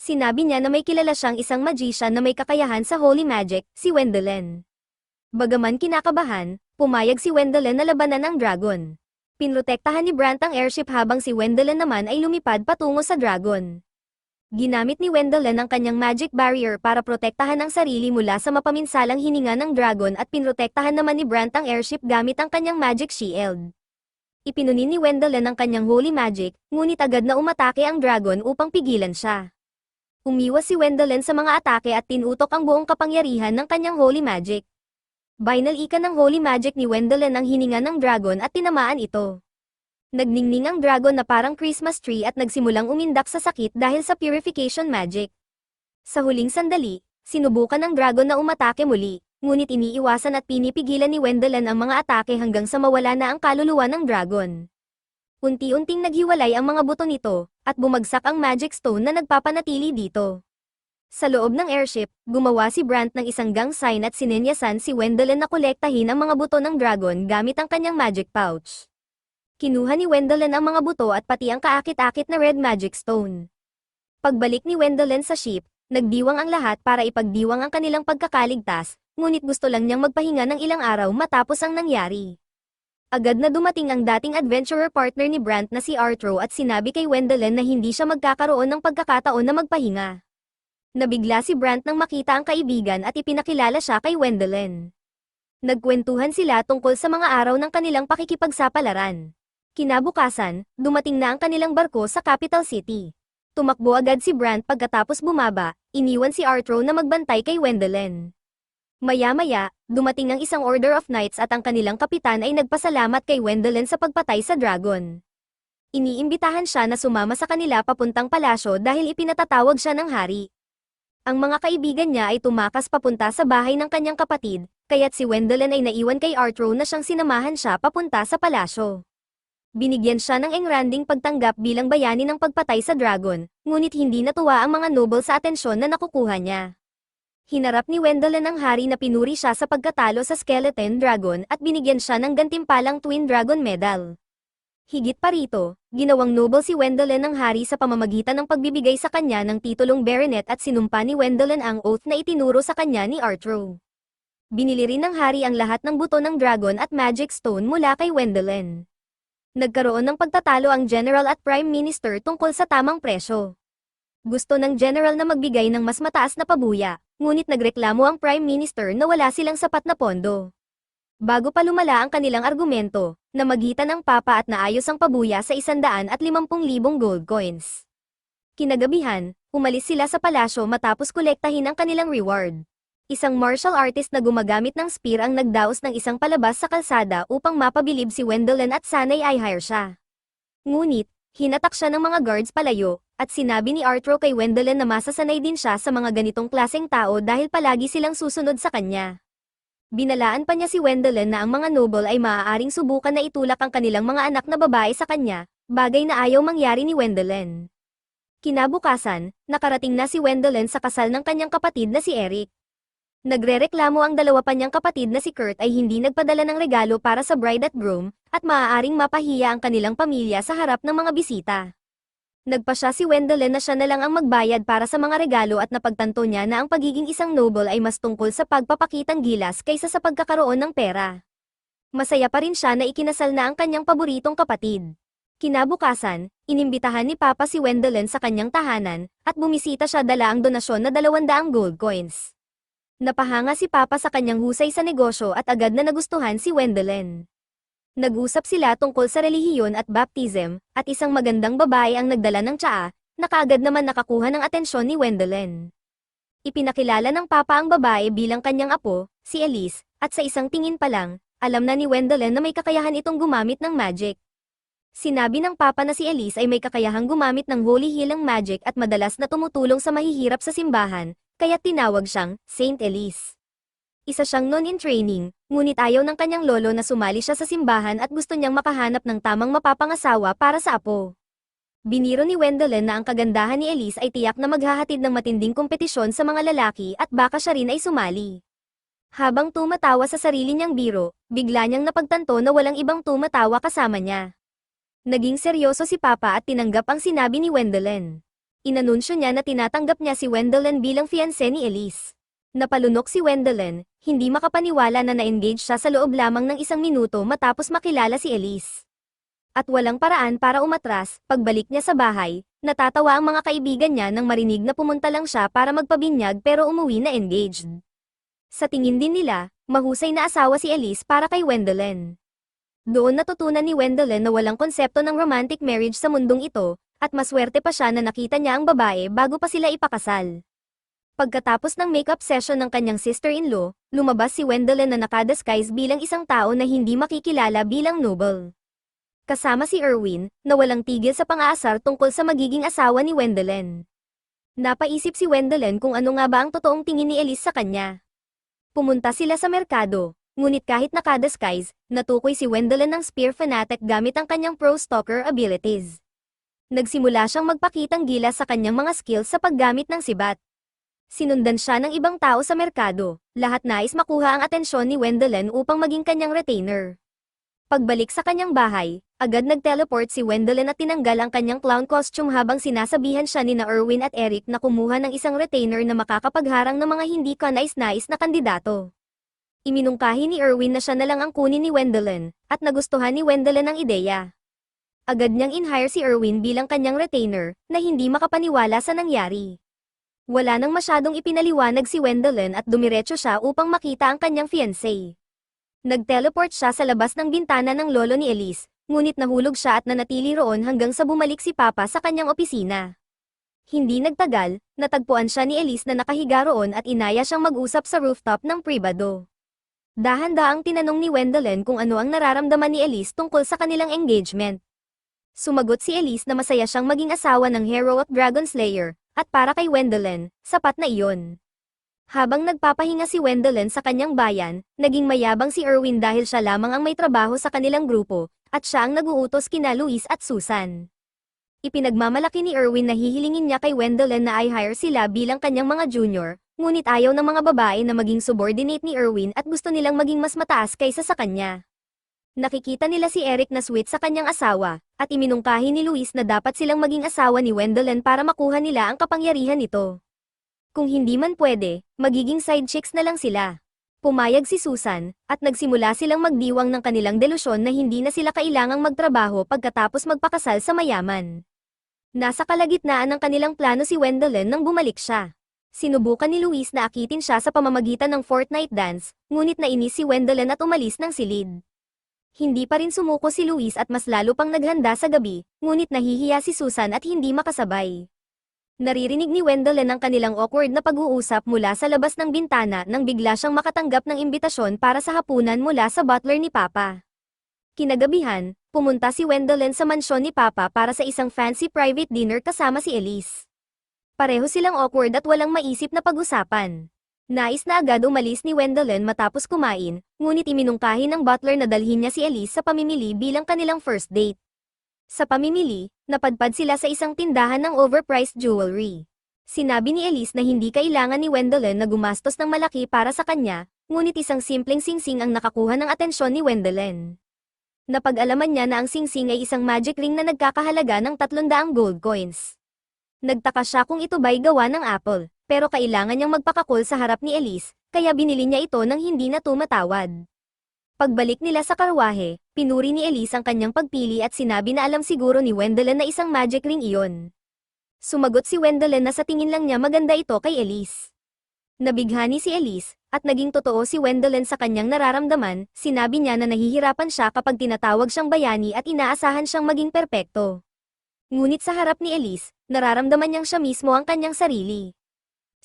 Sinabi niya na may kilala siyang isang magician na may kakayahan sa holy magic, si Wendelin. Bagaman kinakabahan, pumayag si Wendelin na labanan ang dragon. Pinrotektahan ni Brandt ang airship habang si Wendelin naman ay lumipad patungo sa dragon. Ginamit ni Wendelin ang kanyang magic barrier para protektahan ang sarili mula sa mapaminsalang hininga ng dragon at pinrotektahan naman ni Brandt ang airship gamit ang kanyang magic shield. Ipinunin ni Wendelin ang kanyang holy magic, ngunit agad na umatake ang dragon upang pigilan siya. Umiwas si Wendelin sa mga atake at tinutok ang buong kapangyarihan ng kanyang holy magic. Binalikan ng holy magic ni Wendelin ang hininga ng dragon at tinamaan ito. Nagningning ang dragon na parang Christmas tree at nagsimulang umindak sa sakit dahil sa purification magic. Sa huling sandali, sinubukan ng dragon na umatake muli, ngunit iniiwasan at pinipigilan ni Wendelin ang mga atake hanggang sa mawala na ang kaluluwa ng dragon. Unti-unting naghiwalay ang mga buto nito, at bumagsak ang magic stone na nagpapanatili dito. Sa loob ng airship, gumawa si Brandt ng isang gang sign at sinenyasan si Wendelin na kolektahin ang mga buto ng dragon gamit ang kanyang magic pouch. Kinuha ni Wendelin ang mga buto at pati ang kaakit-akit na red magic stone. Pagbalik ni Wendelin sa ship, nagdiwang ang lahat para ipagdiwang ang kanilang pagkakaligtas, ngunit gusto lang niyang magpahinga ng ilang araw matapos ang nangyari. Agad na dumating ang dating adventurer partner ni Brandt na si Arthur at sinabi kay Wendelin na hindi siya magkakaroon ng pagkakataon na magpahinga. Nabigla si Brandt nang makita ang kaibigan at ipinakilala siya kay Wendelin. Nagkwentuhan sila tungkol sa mga araw ng kanilang pakikipagsapalaran. Kinabukasan, dumating na ang kanilang barko sa capital city. Tumakbo agad si Brant pagkatapos bumaba, iniwan si Arthur na magbantay kay Wendelin. Maya-maya, dumating ang isang Order of Knights at ang kanilang kapitan ay nagpasalamat kay Wendelin sa pagpatay sa dragon. Iniimbitahan siya na sumama sa kanila papuntang palasyo dahil ipinatatawag siya ng hari. Ang mga kaibigan niya ay tumakas papunta sa bahay ng kanyang kapatid, kaya't si Wendelin ay naiwan kay Arthur na siyang sinamahan siya papunta sa palasyo. Binigyan siya ng engranding pagtanggap bilang bayani ng pagpatay sa dragon, ngunit hindi natuwa ang mga noble sa atensyon na nakukuha niya. Hinarap ni Wendelin ang hari na pinuri siya sa pagkatalo sa Skeleton Dragon at binigyan siya ng gantimpalang Twin Dragon Medal. Higit pa rito, ginawang noble si Wendelin ng hari sa pamamagitan ng pagbibigay sa kanya ng titulong Baronet at sinumpa ni Wendelin ang oath na itinuro sa kanya ni Arthur. Binili rin ng hari ang lahat ng buto ng dragon at magic stone mula kay Wendelin. Nagkaroon ng pagtatalo ang general at prime minister tungkol sa tamang presyo. Gusto ng general na magbigay ng mas mataas na pabuya, ngunit nagreklamo ang prime minister na wala silang sapat na pondo. Bago pa lumala ang kanilang argumento, namagitan ang papa at naayos ang pabuya sa 150,000 gold coins. Kinagabihan, umalis sila sa palasyo matapos kolektahin ang kanilang reward. Isang martial artist na gumagamit ng spear ang nagdaos ng isang palabas sa kalsada upang mapabilib si Wendelin at sanay ay hire siya. Ngunit, hinatak siya ng mga guards palayo, at sinabi ni Arthur kay Wendelin na masasanay din siya sa mga ganitong klaseng tao dahil palagi silang susunod sa kanya. Binalaan pa niya si Wendelin na ang mga noble ay maaaring subukan na itulak ang kanilang mga anak na babae sa kanya, bagay na ayaw mangyari ni Wendelin. Kinabukasan, nakarating na si Wendelin sa kasal ng kanyang kapatid na si Eric. Nagrereklamo ang dalawa pa niyang kapatid na si Kurt ay hindi nagpadala ng regalo para sa bride at groom, at maaaring mapahiya ang kanilang pamilya sa harap ng mga bisita. Nagpasya si Wendelin na siya na lang ang magbayad para sa mga regalo at napagtanto niya na ang pagiging isang noble ay mas tungkol sa pagpapakitang gilas kaysa sa pagkakaroon ng pera. Masaya pa rin siya na ikinasal na ang kanyang paboritong kapatid. Kinabukasan, inimbitahan ni Papa si Wendelin sa kanyang tahanan, at bumisita siya dala ang donasyon na 200 gold coins. Napahanga si Papa sa kanyang husay sa negosyo at agad na nagustuhan si Wendelin. Nag-usap sila tungkol sa relihiyon at baptism, at isang magandang babae ang nagdala ng tsaa, na kaagad naman nakakuha ng atensyon ni Wendelin. Ipinakilala ng Papa ang babae bilang kanyang apo, si Elise, at sa isang tingin pa lang, alam na ni Wendelin na may kakayahan itong gumamit ng magic. Sinabi ng Papa na si Elise ay may kakayahang gumamit ng holy healing magic at madalas na tumutulong sa mahihirap sa simbahan, kaya tinawag siyang Saint Elise. Isa siyang non-in-training, ngunit ayaw ng kanyang lolo na sumali siya sa simbahan at gusto niyang makahanap ng tamang mapapangasawa para sa apo. Biniro ni Wendelin na ang kagandahan ni Elise ay tiyak na maghahatid ng matinding kompetisyon sa mga lalaki at baka siya rin ay sumali. Habang tumatawa sa sarili niyang biro, bigla niyang napagtanto na walang ibang tumatawa kasama niya. Naging seryoso si Papa at tinanggap ang sinabi ni Wendelin. Inanunsyo niya na tinatanggap niya si Wendelin bilang fiancé ni Elise. Napalunok si Wendelin, hindi makapaniwala na na-engage siya sa loob lamang ng 1 minuto matapos makilala si Elise. At walang paraan para umatras, pagbalik niya sa bahay, natatawa ang mga kaibigan niya nang marinig na pumunta lang siya para magpabinyag pero umuwi na engaged. Sa tingin din nila, mahusay na asawa si Elise para kay Wendelin. Doon natutunan ni Wendelin na walang konsepto ng romantic marriage sa mundong ito, at maswerte pa siya na nakita niya ang babae bago pa sila ipakasal. Pagkatapos ng makeup session ng kanyang sister-in-law, lumabas si Wendelin na nakadisguise bilang isang tao na hindi makikilala bilang noble. Kasama si Erwin, na walang tigil sa pang-aasar tungkol sa magiging asawa ni Wendelin. Napaisip si Wendelin kung ano nga ba ang totoong tingin ni Elise sa kanya. Pumunta sila sa merkado, ngunit kahit nakadisguise, natukoy si Wendelin ng spear fanatic gamit ang kanyang pro-stalker abilities. Nagsimula siyang magpakitang gilas sa kanyang mga skills sa paggamit ng sibat. Sinundan siya ng ibang tao sa merkado, lahat nais makuha ang atensyon ni Wendelin upang maging kanyang retainer. Pagbalik sa kanyang bahay, agad nag-teleport si Wendelin at tinanggal ang kanyang clown costume habang sinasabihan siya ni na Erwin at Eric na kumuha ng isang retainer na makakapagharang ng mga hindi kanais-nais na kandidato. Iminungkahi ni Erwin na siya na lang ang kunin ni Wendelin, at nagustuhan ni Wendelin ang ideya. Agad niyang in-hire si Erwin bilang kanyang retainer, na hindi makapaniwala sa nangyari. Wala nang masyadong ipinaliwanag si Wendelin at dumiretso siya upang makita ang kanyang fiancé. Nag-teleport siya sa labas ng bintana ng lolo ni Elise, ngunit nahulog siya at nanatili roon hanggang sa bumalik si Papa sa kanyang opisina. Hindi nagtagal, natagpuan siya ni Elise na nakahiga roon at inaya siyang mag-usap sa rooftop ng pribado. Dahan-daang tinanong ni Wendelin kung ano ang nararamdaman ni Elise tungkol sa kanilang engagement. Sumagot si Elise na masaya siyang maging asawa ng hero at Dragon Slayer, at para kay Wendelin, sapat na iyon. Habang nagpapahinga si Wendelin sa kanyang bayan, naging mayabang si Erwin dahil siya lamang ang may trabaho sa kanilang grupo, at siya ang nag-uutos kina Luis at Susan. Ipinagmamalaki ni Erwin na hihilingin niya kay Wendelin na i-hire sila bilang kanyang mga junior, ngunit ayaw ng mga babae na maging subordinate ni Erwin at gusto nilang maging mas mataas kaysa sa kanya. Nakikita nila si Eric na sweet sa kanyang asawa, at iminungkahi ni Luis na dapat silang maging asawa ni Wendelin para makuha nila ang kapangyarihan nito. Kung hindi man pwede, magiging side chicks na lang sila. Pumayag si Susan, at nagsimula silang magdiwang ng kanilang delusyon na hindi na sila kailangang magtrabaho pagkatapos magpakasal sa mayaman. Nasa kalagitnaan ng kanilang plano si Wendelin nang bumalik siya. Sinubukan ni Luis na akitin siya sa pamamagitan ng Fortnite dance, ngunit nainis si Wendelin at umalis ng silid. Hindi pa rin sumuko si Luis at mas lalo pang naghanda sa gabi, ngunit nahihiya si Susan at hindi makasabay. Naririnig ni Wendelin ang kanilang awkward na pag-uusap mula sa labas ng bintana nang bigla siyang makatanggap ng imbitasyon para sa hapunan mula sa butler ni Papa. Kinagabihan, pumunta si Wendelin sa mansyon ni Papa para sa isang fancy private dinner kasama si Elise. Pareho silang awkward at walang maisip na pag-usapan. Nais na agad umalis ni Wendelin matapos kumain, ngunit iminungkahi ng butler na dalhin niya si Elise sa pamimili bilang kanilang first date. Sa pamimili, napadpad sila sa isang tindahan ng overpriced jewelry. Sinabi ni Elise na hindi kailangan ni Wendelin na gumastos ng malaki para sa kanya, ngunit isang simpleng singsing ang nakakuha ng atensyon ni Wendelin. Napag-alaman niya na ang singsing ay isang magic ring na nagkakahalaga ng 300 gold coins. Nagtaka siya kung ito ba'y gawa ng Apple, pero kailangan niyang magpakakol sa harap ni Elise, kaya binili niya ito nang hindi na tumatawad. Pagbalik nila sa karwahe, pinuri ni Elise ang kanyang pagpili at sinabi na alam siguro ni Wendelin na isang magic ring iyon. Sumagot si Wendelin na sa tingin lang niya maganda ito kay Elise. Nabighani si Elise, at naging totoo si Wendelin sa kanyang nararamdaman, sinabi niya na nahihirapan siya kapag tinatawag siyang bayani at inaasahan siyang maging perpekto. Ngunit sa harap ni Elise, nararamdaman niyang siya mismo ang kanyang sarili.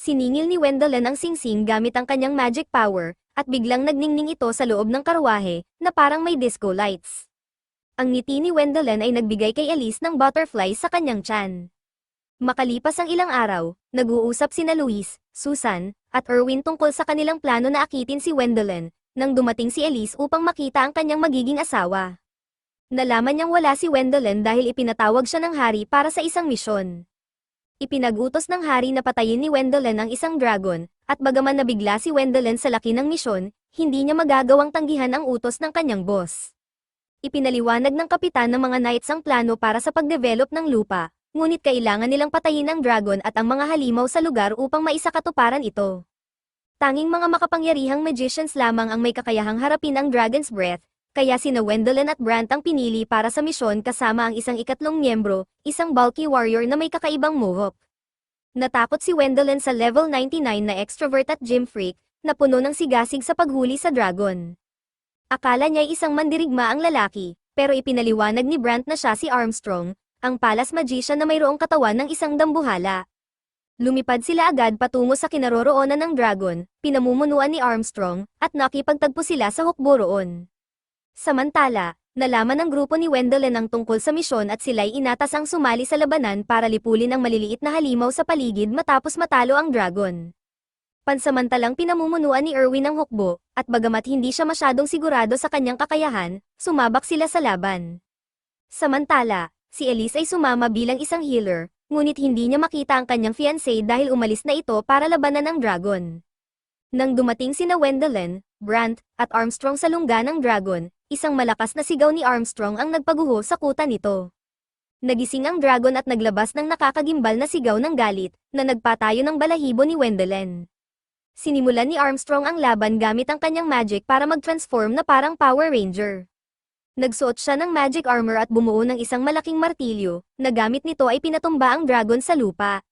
Siningil ni Wendelin ang singsing gamit ang kanyang magic power, at biglang nagningning ito sa loob ng karwahe, na parang may disco lights. Ang ngiti ni Wendelin ay nagbigay kay Elise ng butterflies sa kanyang tiyan. Makalipas ang ilang araw, nag-uusap sina Luis, Susan, at Erwin tungkol sa kanilang plano na akitin si Wendelin, nang dumating si Elise upang makita ang kanyang magiging asawa. Nalaman niyang wala si Wendelin dahil ipinatawag siya ng hari para sa isang misyon. Ipinag-utos ng hari na patayin ni Wendelin ang isang dragon, at bagaman nabigla si Wendelin sa laki ng misyon, hindi niya magagawang tanggihan ang utos ng kanyang boss. Ipinaliwanag ng kapitan ng mga knights ang plano para sa pagdevelop ng lupa, ngunit kailangan nilang patayin ang dragon at ang mga halimaw sa lugar upang maisakatuparan ito. Tanging mga makapangyarihang magicians lamang ang may kakayahang harapin ang Dragon's Breath, kaya sina Wendelin at Brant ang pinili para sa misyon kasama ang isang ikatlong miyembro, isang bulky warrior na may kakaibang mohawk. Natakot si Wendelin sa level 99 na extrovert at gym freak, na puno ng sigasig sa paghuli sa dragon. Akala niya'y isang mandirigma ang lalaki, pero ipinaliwanag ni Brant na siya si Armstrong, ang palace magician na mayroong katawan ng isang dambuhala. Lumipad sila agad patungo sa kinaroroonan ng dragon, pinamumunuan ni Armstrong, at nakipagtagpo sila sa hukbo roon. Samantala, nalaman ng grupo ni Wendelin ang tungkol sa misyon at sila'y inatas ang sumali sa labanan para lipulin ang maliliit na halimaw sa paligid matapos matalo ang dragon. Pansamantalang pinamumunuan ni Erwin ang hukbo, at bagamat hindi siya masyadong sigurado sa kanyang kakayahan, sumabak sila sa laban. Samantala, si Elise ay sumama bilang isang healer, ngunit hindi niya makita ang kanyang fiancé dahil umalis na ito para labanan ang dragon. Nang dumating sina Wendelin, Brant, at Armstrong sa lungga ng dragon, isang malakas na sigaw ni Armstrong ang nagpaguho sa kuta nito. Nagising ang dragon at naglabas ng nakakagimbal na sigaw ng galit, na nagpatayo ng balahibo ni Wendelin. Sinimulan ni Armstrong ang laban gamit ang kanyang magic para mag-transform na parang Power Ranger. Nagsuot siya ng magic armor at bumuo ng isang malaking martilyo, na gamit nito ay pinatumba ang dragon sa lupa.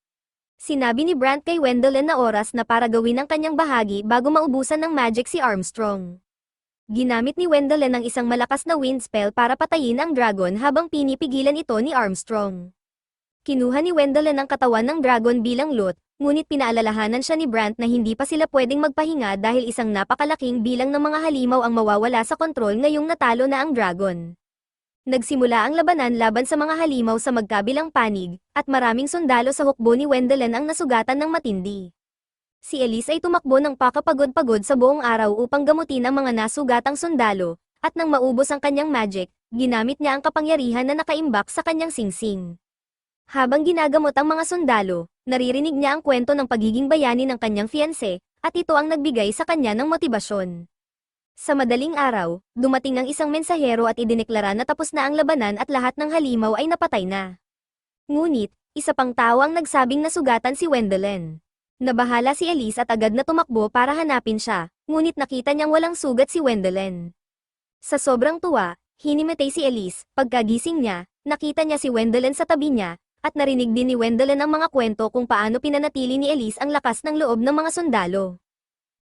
Sinabi ni Brant kay Wendelin na oras na para gawin ang kanyang bahagi bago maubusan ng magic si Armstrong. Ginamit ni Wendelin ang isang malakas na wind spell para patayin ang dragon habang pinipigilan ito ni Armstrong. Kinuha ni Wendelin ang katawan ng dragon bilang loot, ngunit pinaalalahanan siya ni Brant na hindi pa sila pwedeng magpahinga dahil isang napakalaking bilang ng mga halimaw ang mawawala sa kontrol ngayong natalo na ang dragon. Nagsimula ang labanan laban sa mga halimaw sa magkabilang panig, at maraming sundalo sa hukbo ni Wendelin ang nasugatan ng matindi. Si Elise ay tumakbo ng pakapagod-pagod sa buong araw upang gamutin ang mga nasugatang sundalo, at nang maubos ang kanyang magic, ginamit niya ang kapangyarihan na nakaimbak sa kanyang singsing. Habang ginagamot ang mga sundalo, naririnig niya ang kwento ng pagiging bayani ng kanyang fiancé, at ito ang nagbigay sa kanya ng motibasyon. Sa madaling araw, dumating ang isang mensahero at idineklara na tapos na ang labanan at lahat ng halimaw ay napatay na. Ngunit, isa pang tao ang nagsabing nasugatan si Wendelin. Nabahala si Elise at agad na tumakbo para hanapin siya, ngunit nakita niyang walang sugat si Wendelin. Sa sobrang tuwa, hinimatay si Elise. Pagkagising niya, nakita niya si Wendelin sa tabi niya, at narinig din ni Wendelin ang mga kwento kung paano pinanatili ni Elise ang lakas ng loob ng mga sundalo.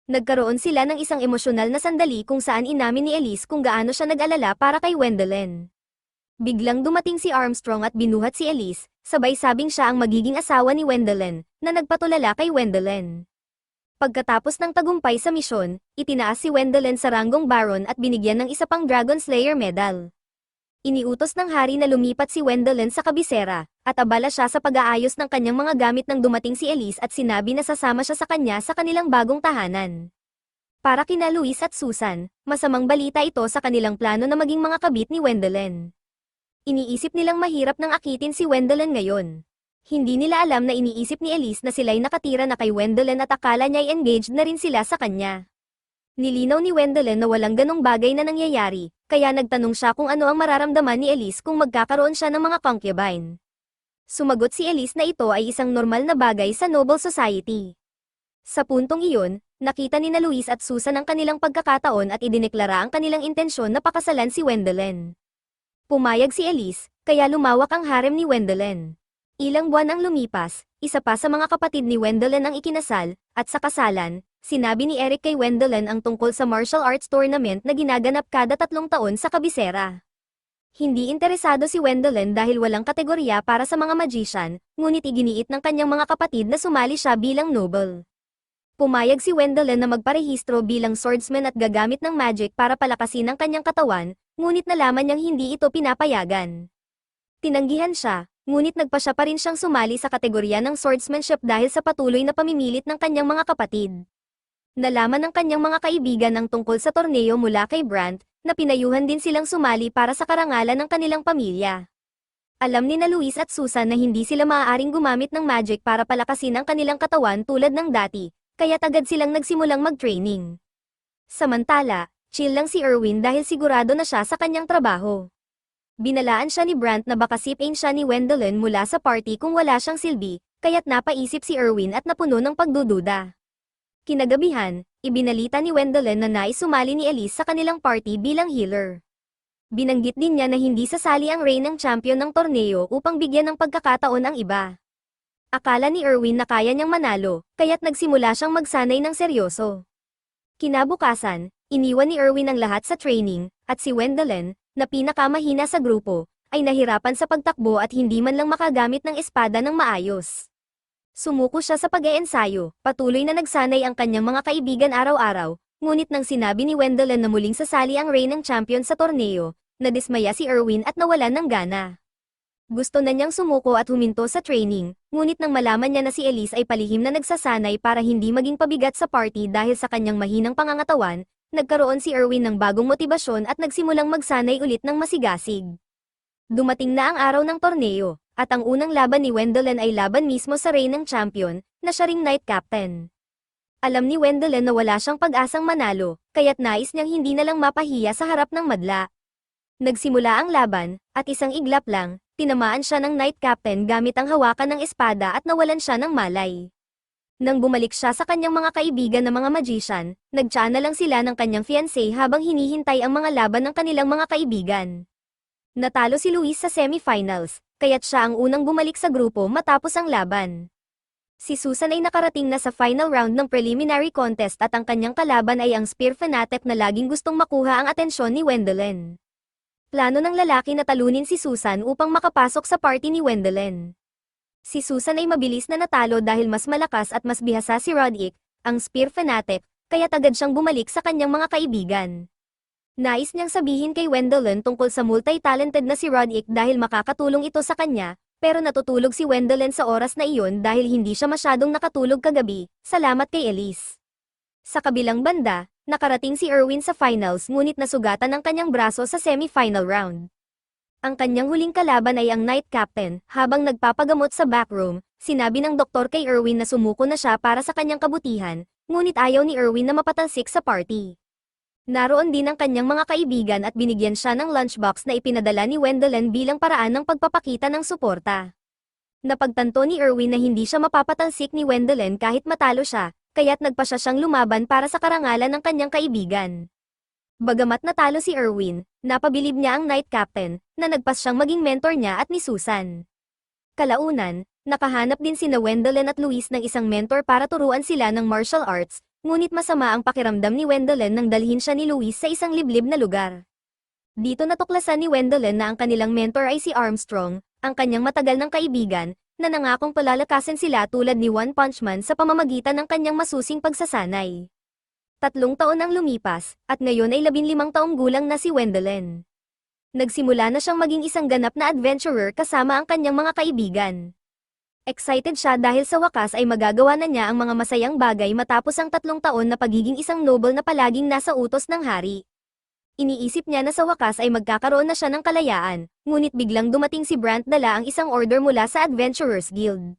Nagkaroon sila ng isang emosyonal na sandali kung saan inamin ni Elise kung gaano siya nag-alala para kay Wendelin. Biglang dumating si Armstrong at binuhat si Elise, sabay sabing siya ang magiging asawa ni Wendelin, na nagpatulala kay Wendelin. Pagkatapos ng tagumpay sa misyon, itinaas si Wendelin sa ranggong Baron at binigyan ng isa pang Dragon Slayer medal. Iniutos ng hari na lumipat si Wendelin sa kabisera, at abala siya sa pag-aayos ng kanyang mga gamit nang dumating si Elise at sinabi na sasama siya sa kanya sa kanilang bagong tahanan. Para kina Luis at Susan, masamang balita ito sa kanilang plano na maging mga kabit ni Wendelin. Iniisip nilang mahirap nang akitin si Wendelin ngayon. Hindi nila alam na iniisip ni Elise na sila'y nakatira na kay Wendelin at akala niya'y engaged na rin sila sa kanya. Nilinaw ni Wendelin na walang ganong bagay na nangyayari, kaya nagtanong siya kung ano ang mararamdaman ni Elise kung magkakaroon siya ng mga concubine. Sumagot si Elise na ito ay isang normal na bagay sa noble society. Sa puntong iyon, nakita ni na Luis at Susan ang kanilang pagkakataon at idineklara ang kanilang intensyon na pakasalan si Wendelin. Pumayag si Elise, kaya lumawak ang harem ni Wendelin. Ilang buwan ang lumipas, isa pa sa mga kapatid ni Wendelin ang ikinasal, at sa kasalan, sinabi ni Eric kay Wendelin ang tungkol sa martial arts tournament na ginaganap kada 3 taon sa kabisera. Hindi interesado si Wendelin dahil walang kategorya para sa mga magician, ngunit iginiit ng kanyang mga kapatid na sumali siya bilang noble. Pumayag si Wendelin na magparehistro bilang swordsman at gagamit ng magic para palakasin ang kanyang katawan, ngunit nalaman niyang hindi ito pinapayagan. Tinanggihan siya, ngunit nagpa siya pa rin siyang sumali sa kategorya ng swordsmanship dahil sa patuloy na pamimilit ng kanyang mga kapatid. Nalaman ng kanyang mga kaibigan ang tungkol sa torneo mula kay Brant, na pinayuhan din silang sumali para sa karangalan ng kanilang pamilya. Alam ni na Luis at Susan na hindi sila maaaring gumamit ng magic para palakasin ang kanilang katawan tulad ng dati, kaya agad silang nagsimulang mag-training. Samantala, chill lang si Erwin dahil sigurado na siya sa kanyang trabaho. Binalaan siya ni Brant na baka sipin siya ni Wendelin mula sa party kung wala siyang silbi, kaya't napaisip si Erwin at napuno ng pagdududa. Kinagabihan, ibinalita ni Wendelin na nais sumali ni Elise sa kanilang party bilang healer. Binanggit din niya na hindi sasali ang Reign ng champion ng torneo upang bigyan ng pagkakataon ang iba. Akala ni Erwin na kaya niyang manalo, kaya't nagsimula siyang magsanay ng seryoso. Kinabukasan, iniwan ni Erwin ang lahat sa training, at si Wendelin, na pinakamahina sa grupo, ay nahirapan sa pagtakbo at hindi man lang makagamit ng espada ng maayos. Sumuko siya sa pag-eensayo, patuloy na nagsanay ang kanyang mga kaibigan araw-araw, ngunit nang sinabi ni Wendelin na muling sasali ang Reign ng champion sa torneo, nadismaya si Erwin at nawalan ng gana. Gusto na niyang sumuko at huminto sa training, ngunit nang malaman niya na si Elise ay palihim na nagsasanay para hindi maging pabigat sa party dahil sa kanyang mahinang pangangatawan, nagkaroon si Erwin ng bagong motibasyon at nagsimulang magsanay ulit ng masigasig. Dumating na ang araw ng torneo, at ang unang laban ni Wendelin ay laban mismo sa Reign ng champion, na siya ring Knight Captain. Alam ni Wendelin na wala siyang pag-asang manalo, kaya't nais niyang hindi na lang mapahiya sa harap ng madla. Nagsimula ang laban, at isang iglap lang, tinamaan siya ng Knight Captain gamit ang hawakan ng espada at nawalan siya ng malay. Nang bumalik siya sa kanyang mga kaibigan na mga magician, nagtsa na lang sila ng kanyang fiancé habang hinihintay ang mga laban ng kanilang mga kaibigan. Natalo si Luis sa semifinals, kaya't siya ang unang bumalik sa grupo matapos ang laban. Si Susan ay nakarating na sa final round ng preliminary contest at ang kanyang kalaban ay ang Spear Fanatic na laging gustong makuha ang atensyon ni Wendelin. Plano ng lalaki na talunin si Susan upang makapasok sa party ni Wendelin. Si Susan ay mabilis na natalo dahil mas malakas at mas bihasa si Roderick, ang Spear Fanatic, kaya agad siyang bumalik sa kanyang mga kaibigan. Nais niyang sabihin kay Wendelin tungkol sa multi-talented na si Roderick dahil makakatulong ito sa kanya, pero natutulog si Wendelin sa oras na iyon dahil hindi siya masyadong nakatulog kagabi, salamat kay Elise. Sa kabilang banda, nakarating si Erwin sa finals ngunit nasugatan ang kanyang braso sa semi-final round. Ang kanyang huling kalaban ay ang Knight Captain, habang nagpapagamot sa backroom, sinabi ng doktor kay Erwin na sumuko na siya para sa kanyang kabutihan, ngunit ayaw ni Erwin na mapatalsik sa party. Naroon din ang kanyang mga kaibigan at binigyan siya ng lunchbox na ipinadala ni Wendelin bilang paraan ng pagpapakita ng suporta. Napagtanto ni Erwin na hindi siya mapapatalsik ni Wendelin kahit matalo siya, kaya't nagpa siya siyang lumaban para sa karangalan ng kanyang kaibigan. Bagamat natalo si Erwin, napabilib niya ang Knight Captain, na nagpas siyang maging mentor niya at ni Susan. Kalaunan, nakahanap din sina Wendelin at Luis ng isang mentor para turuan sila ng martial arts, ngunit masama ang pakiramdam ni Wendelin nang dalhin siya ni Luis sa isang liblib na lugar. Dito natuklasan ni Wendelin na ang kanilang mentor ay si Armstrong, ang kanyang matagal ng kaibigan, na nangakong palalakasin sila tulad ni One Punch Man sa pamamagitan ng kanyang masusing pagsasanay. 3 taon ang lumipas, at ngayon ay 15 taong gulang na si Wendelin. Nagsimula na siyang maging isang ganap na adventurer kasama ang kanyang mga kaibigan. Excited siya dahil sa wakas ay magagawa na niya ang mga masayang bagay matapos ang 3 taon na pagiging isang noble na palaging nasa utos ng hari. Iniisip niya na sa wakas ay magkakaroon na siya ng kalayaan, ngunit biglang dumating si Brant dala ang isang order mula sa Adventurers Guild.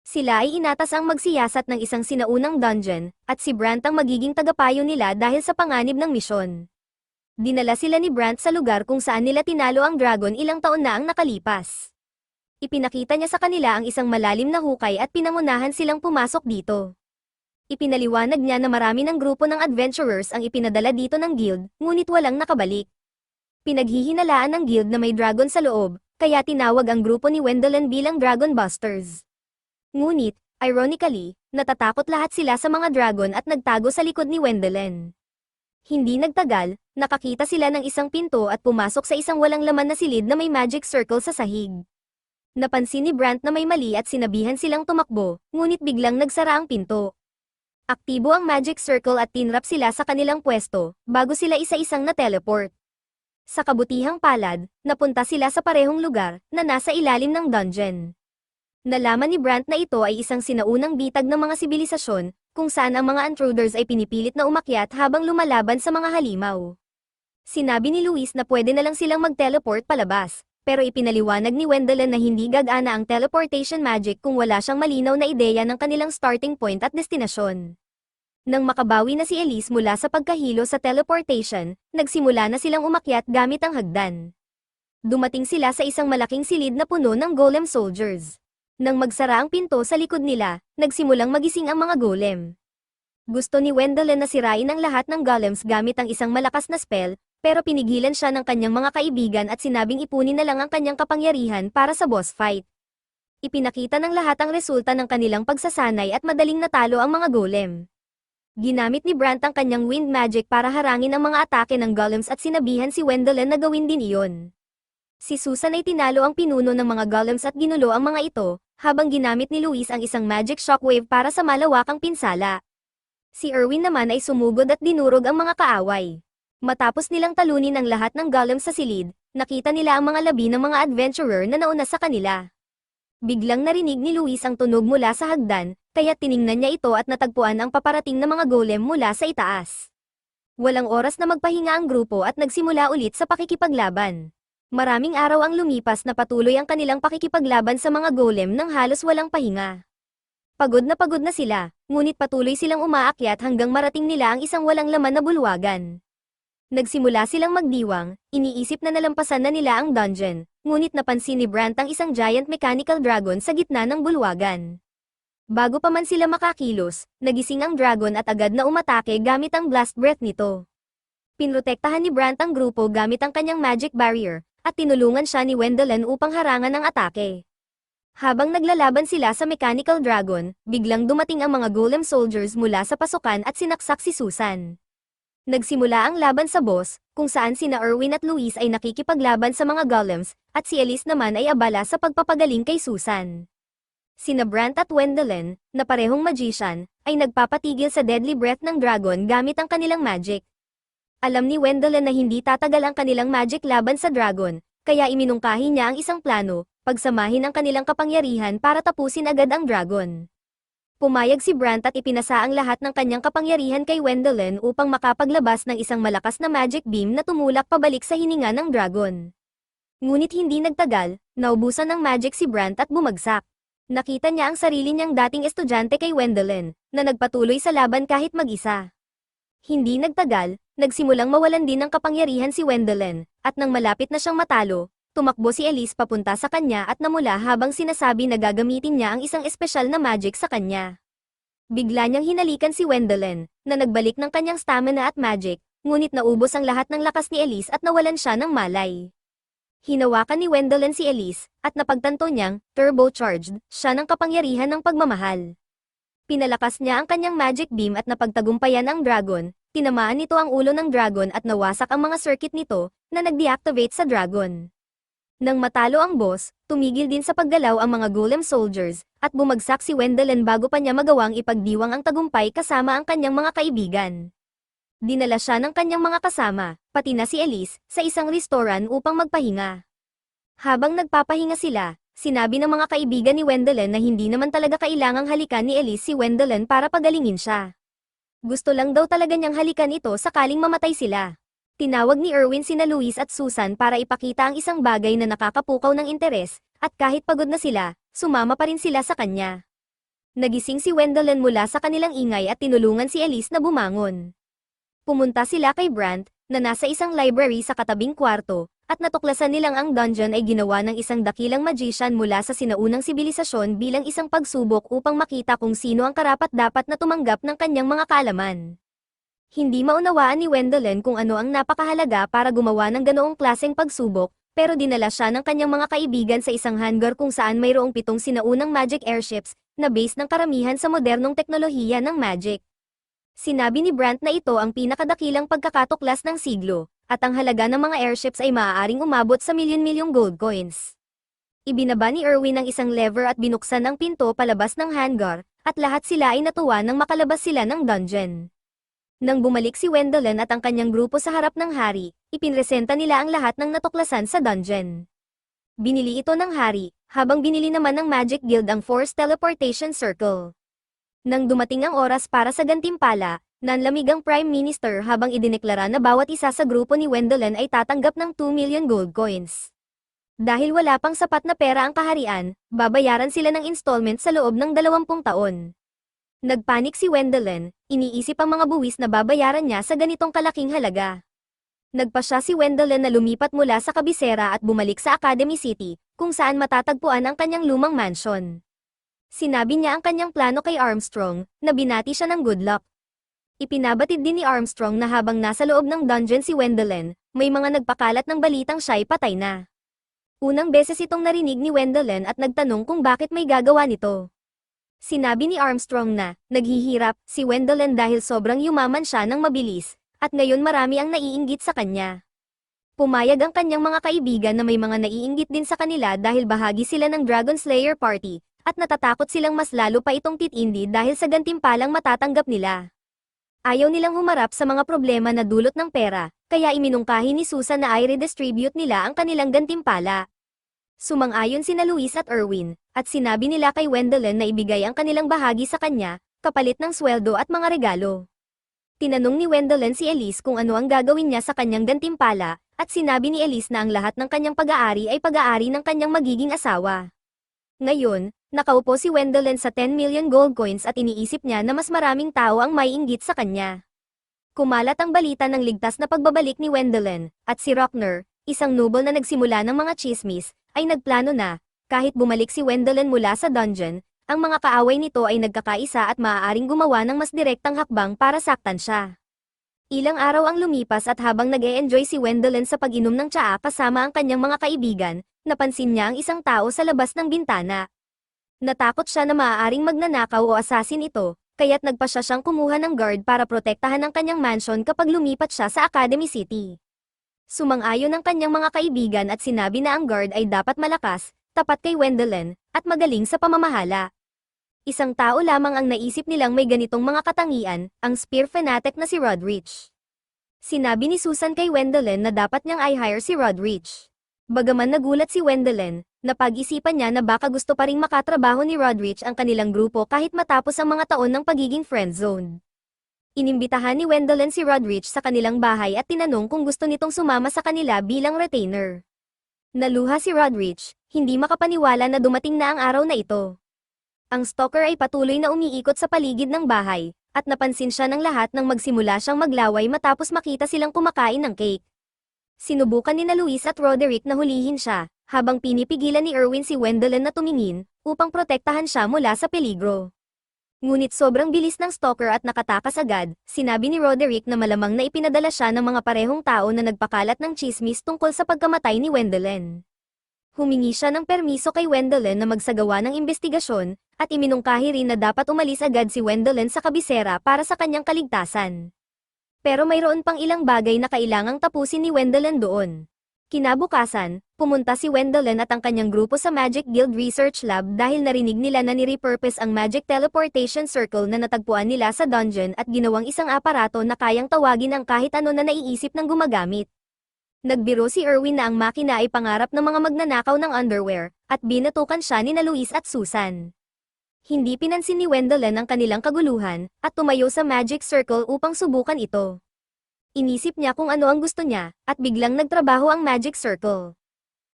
Sila ay inatas ang magsiyasat ng isang sinaunang dungeon, at si Brant ang magiging tagapayo nila dahil sa panganib ng misyon. Dinala sila ni Brant sa lugar kung saan nila tinalo ang dragon ilang taon na ang nakalipas. Ipinakita niya sa kanila ang isang malalim na hukay at pinangunahan silang pumasok dito. Ipinaliwanag niya na marami ng grupo ng adventurers ang ipinadala dito ng guild, ngunit walang nakabalik. Pinaghihinalaan ng guild na may dragon sa loob, kaya tinawag ang grupo ni Wendelin bilang Dragon Busters. Ngunit, ironically, natatakot lahat sila sa mga dragon at nagtago sa likod ni Wendelin. Hindi nagtagal, nakakita sila ng isang pinto at pumasok sa isang walang laman na silid na may magic circle sa sahig. Napansin ni Brant na may mali at sinabihan silang tumakbo, ngunit biglang nagsara ang pinto. Aktibo ang magic circle at tinrap sila sa kanilang pwesto, bago sila isa-isang na-teleport. Sa kabutihang palad, napunta sila sa parehong lugar, na nasa ilalim ng dungeon. Nalaman ni Brant na ito ay isang sinaunang bitag ng mga sibilisasyon, kung saan ang mga intruders ay pinipilit na umakyat habang lumalaban sa mga halimaw. Sinabi ni Luis na pwede na lang silang mag-teleport palabas, pero ipinaliwanag ni Wendelin na hindi gagana ang teleportation magic kung wala siyang malinaw na ideya ng kanilang starting point at destinasyon. Nang makabawi na si Elise mula sa pagkahilo sa teleportation, nagsimula na silang umakyat gamit ang hagdan. Dumating sila sa isang malaking silid na puno ng golem soldiers. Nang magsara ang pinto sa likod nila, nagsimulang magising ang mga golem. Gusto ni Wendelin na sirain ang lahat ng golems gamit ang isang malakas na spell, pero pinigilan siya ng kanyang mga kaibigan at sinabing ipunin na lang ang kanyang kapangyarihan para sa boss fight. Ipinakita ng lahat ang resulta ng kanilang pagsasanay at madaling natalo ang mga golem. Ginamit ni Brant ang kanyang wind magic para harangin ang mga atake ng golems at sinabihan si Wendelin na gawin din iyon. Si Susan ay tinalo ang pinuno ng mga golems at ginulo ang mga ito, habang ginamit ni Luis ang isang magic shockwave para sa malawakang pinsala. Si Erwin naman ay sumugod at dinurog ang mga kaaway. Matapos nilang talunin ang lahat ng golems sa silid, nakita nila ang mga labi ng mga adventurer na nauna sa kanila. Biglang narinig ni Luis ang tunog mula sa hagdan, kaya tiningnan niya ito at natagpuan ang paparating na mga golem mula sa itaas. Walang oras na magpahinga ang grupo at nagsimula ulit sa pakikipaglaban. Maraming araw ang lumipas na patuloy ang kanilang pakikipaglaban sa mga golem nang halos walang pahinga. Pagod na sila, ngunit patuloy silang umaakyat hanggang marating nila ang isang walang laman na bulwagan. Nagsimula silang magdiwang, iniisip na nalampasan na nila ang dungeon, ngunit napansin ni Brant ang isang giant mechanical dragon sa gitna ng bulwagan. Bago pa man sila makakilos, nagising ang dragon at agad na umatake gamit ang blast breath nito. Pinrotektahan ni Brant ang grupo gamit ang kanyang magic barrier, at tinulungan siya ni Wendelin upang harangan ang atake. Habang naglalaban sila sa Mechanical Dragon, biglang dumating ang mga Golem Soldiers mula sa pasukan at sinaksak si Susan. Nagsimula ang laban sa boss, kung saan sina Erwin at Luis ay nakikipaglaban sa mga golems, at si Elise naman ay abala sa pagpapagaling kay Susan. Sina Brant at Wendelin, na parehong magician, ay nagpapatigil sa deadly breath ng dragon gamit ang kanilang magic. Alam ni Wendelin na hindi tatagal ang kanilang magic laban sa dragon, kaya iminungkahi niya ang isang plano, pagsamahin ang kanilang kapangyarihan para tapusin agad ang dragon. Pumayag si Brant at ipinasa ang lahat ng kanyang kapangyarihan kay Wendelin upang makapaglabas ng isang malakas na magic beam na tumulak pabalik sa hininga ng dragon. Ngunit hindi nagtagal, naubusan ng magic si Brant at bumagsak. Nakita niya ang sarili niyang dating estudyante kay Wendelin, na nagpatuloy sa laban kahit mag-isa. Hindi nagtagal, nagsimulang mawalan din ng kapangyarihan si Wendelin, at nang malapit na siyang matalo, tumakbo si Elise papunta sa kanya at namula habang sinasabi na gagamitin niya ang isang espesyal na magic sa kanya. Bigla niyang hinalikan si Wendelin, na nagbalik ng kanyang stamina at magic, ngunit naubos ang lahat ng lakas ni Elise at nawalan siya ng malay. Hinawakan ni Wendelin si Elise, at napagtanto niyang, turbocharged, siya ng kapangyarihan ng pagmamahal. Pinalakas niya ang kanyang magic beam at napagtagumpayan ang dragon, tinamaan nito ang ulo ng dragon at nawasak ang mga circuit nito, na nag-deactivate sa dragon. Nang matalo ang boss, tumigil din sa paggalaw ang mga golem soldiers, at bumagsak si Wendelin bago pa niya magawang ipagdiwang ang tagumpay kasama ang kanyang mga kaibigan. Dinala siya ng kanyang mga kasama, pati na si Elise, sa isang restaurant upang magpahinga. Habang nagpapahinga sila, sinabi ng mga kaibigan ni Wendelin na hindi naman talaga kailangang halikan ni Elise si Wendelin para pagalingin siya. Gusto lang daw talaga niyang halikan ito sakaling mamatay sila. Tinawag ni Erwin sina Luis at Susan para ipakita ang isang bagay na nakakapukaw ng interes, at kahit pagod na sila, sumama pa rin sila sa kanya. Nagising si Wendelin mula sa kanilang ingay at tinulungan si Elise na bumangon. Pumunta sila kay Brant, na nasa isang library sa katabing kwarto, at natuklasan nilang ang dungeon ay ginawa ng isang dakilang magician mula sa sinaunang sibilisasyon bilang isang pagsubok upang makita kung sino ang karapat-dapat na tumanggap ng kanyang mga kaalaman. Hindi maunawaan ni Wendelin kung ano ang napakahalaga para gumawa ng ganoong klaseng pagsubok, pero dinala siya ng kanyang mga kaibigan sa isang hangar kung saan mayroong 7 sinaunang magic airships, na base ng karamihan sa modernong teknolohiya ng magic. Sinabi ni Brant na ito ang pinakadakilang pagkakatuklas ng siglo, at ang halaga ng mga airships ay maaaring umabot sa milyon-milyong gold coins. Ibinaba ni Erwin ang isang lever at binuksan ang pinto palabas ng hangar, at lahat sila ay natuwa nang makalabas sila ng dungeon. Nang bumalik si Wendelin at ang kanyang grupo sa harap ng hari, ipinresenta nila ang lahat ng natuklasan sa dungeon. Binili ito ng hari, habang binili naman ng Magic Guild ang Force Teleportation Circle. Nang dumating ang oras para sa gantimpala, nanlamig ang Prime Minister habang idineklara na bawat isa sa grupo ni Wendelin ay tatanggap ng 2 million gold coins. Dahil wala pang sapat na pera ang kaharian, babayaran sila ng installment sa loob ng 20 taon. Nagpanik si Wendelin, iniisip ang mga buwis na babayaran niya sa ganitong kalaking halaga. Nagpasya si Wendelin na lumipat mula sa kabisera at bumalik sa Academy City, kung saan matatagpuan ang kanyang lumang mansion. Sinabi niya ang kanyang plano kay Armstrong, na binati siya ng good luck. Ipinabatid din ni Armstrong na habang nasa loob ng dungeon si Wendelin, may mga nagpakalat ng balitang siya'y patay na. Unang beses itong narinig ni Wendelin at nagtanong kung bakit may gagawa nito. Sinabi ni Armstrong na, naghihirap, si Wendelin dahil sobrang yumaman siya ng mabilis, at ngayon marami ang naiinggit sa kanya. Pumayag ang kanyang mga kaibigan na may mga naiinggit din sa kanila dahil bahagi sila ng Dragon Slayer Party, at natatakot silang mas lalo pa itong titindi dahil sa gantimpalang matatanggap nila. Ayaw nilang humarap sa mga problema na dulot ng pera, kaya iminungkahi ni Susan na i-redistribute nila ang kanilang gantimpala. Sumang-ayon sina Luis at Erwin, at sinabi nila kay Wendelin na ibigay ang kanilang bahagi sa kanya, kapalit ng sweldo at mga regalo. Tinanong ni Wendelin si Elise kung ano ang gagawin niya sa kanyang gantimpala, at sinabi ni Elise na ang lahat ng kanyang pag-aari ay pag-aari ng kanyang magiging asawa. Ngayon, nakaupo si Wendelin sa 10 million gold coins at iniisip niya na mas maraming tao ang may inggit sa kanya. Kumalat ang balita ng ligtas na pagbabalik ni Wendelin, at si Rockner, isang noble na nagsimula ng mga chismis, ay nagplano na, kahit bumalik si Wendelin mula sa dungeon, ang mga kaaway nito ay nagkakaisa at maaaring gumawa ng mas direktang hakbang para saktan siya. Ilang araw ang lumipas at habang nag-e-enjoy si Wendelin sa pag-inom ng tsaa kasama ang kanyang mga kaibigan, napansin niya ang isang tao sa labas ng bintana. Natakot siya na maaaring magnanakaw o asasin ito, kaya't nagpa siya siyang kumuha ng guard para protektahan ang kanyang mansion kapag lumipat siya sa Academy City. Sumang-ayon ang kanyang mga kaibigan at sinabi na ang guard ay dapat malakas, tapat kay Wendelin, at magaling sa pamamahala. Isang tao lamang ang naisip nilang may ganitong mga katangian, ang spear fanatic na si Rodrich. Sinabi ni Susan kay Wendelin na dapat niyang i-hire si Rodrich. Bagaman nagulat si Wendelin, napag-isipan niya na baka gusto pa ring makatrabaho ni Rodrich ang kanilang grupo kahit matapos ang mga taon ng pagiging friendzone. Inimbitahan ni Wendelin si Rodrich sa kanilang bahay at tinanong kung gusto nitong sumama sa kanila bilang retainer. Naluha si Rodrich, hindi makapaniwala na dumating na ang araw na ito. Ang stalker ay patuloy na umiikot sa paligid ng bahay, at napansin siya ng lahat nang magsimula siyang maglaway matapos makita silang kumakain ng cake. Sinubukan ni na Luis at Roderick na hulihin siya, habang pinipigilan ni Erwin si Wendelin na tumingin, upang protektahan siya mula sa peligro. Ngunit sobrang bilis ng stalker at nakatakas agad, sinabi ni Roderick na malamang na ipinadala siya ng mga parehong tao na nagpakalat ng chismis tungkol sa pagkamatay ni Wendelin. Humingi siya ng permiso kay Wendelin na magsagawa ng investigasyon, at iminungkahi rin na dapat umalis agad si Wendelin sa kabisera para sa kanyang kaligtasan. Pero mayroon pang ilang bagay na kailangang tapusin ni Wendelin doon. Kinabukasan, pumunta si Wendelin at ang kanyang grupo sa Magic Guild Research Lab dahil narinig nila na nirepurpose ang Magic Teleportation Circle na natagpuan nila sa dungeon at ginawang isang aparato na kayang tawagin ang kahit ano na naiisip ng gumagamit. Nagbiro si Erwin na ang makina ay pangarap ng mga magnanakaw ng underwear, at binatukan siya ni na Luis at Susan. Hindi pinansin ni Wendelin ang kanilang kaguluhan, at tumayo sa Magic Circle upang subukan ito. Inisip niya kung ano ang gusto niya, at biglang nagtrabaho ang Magic Circle.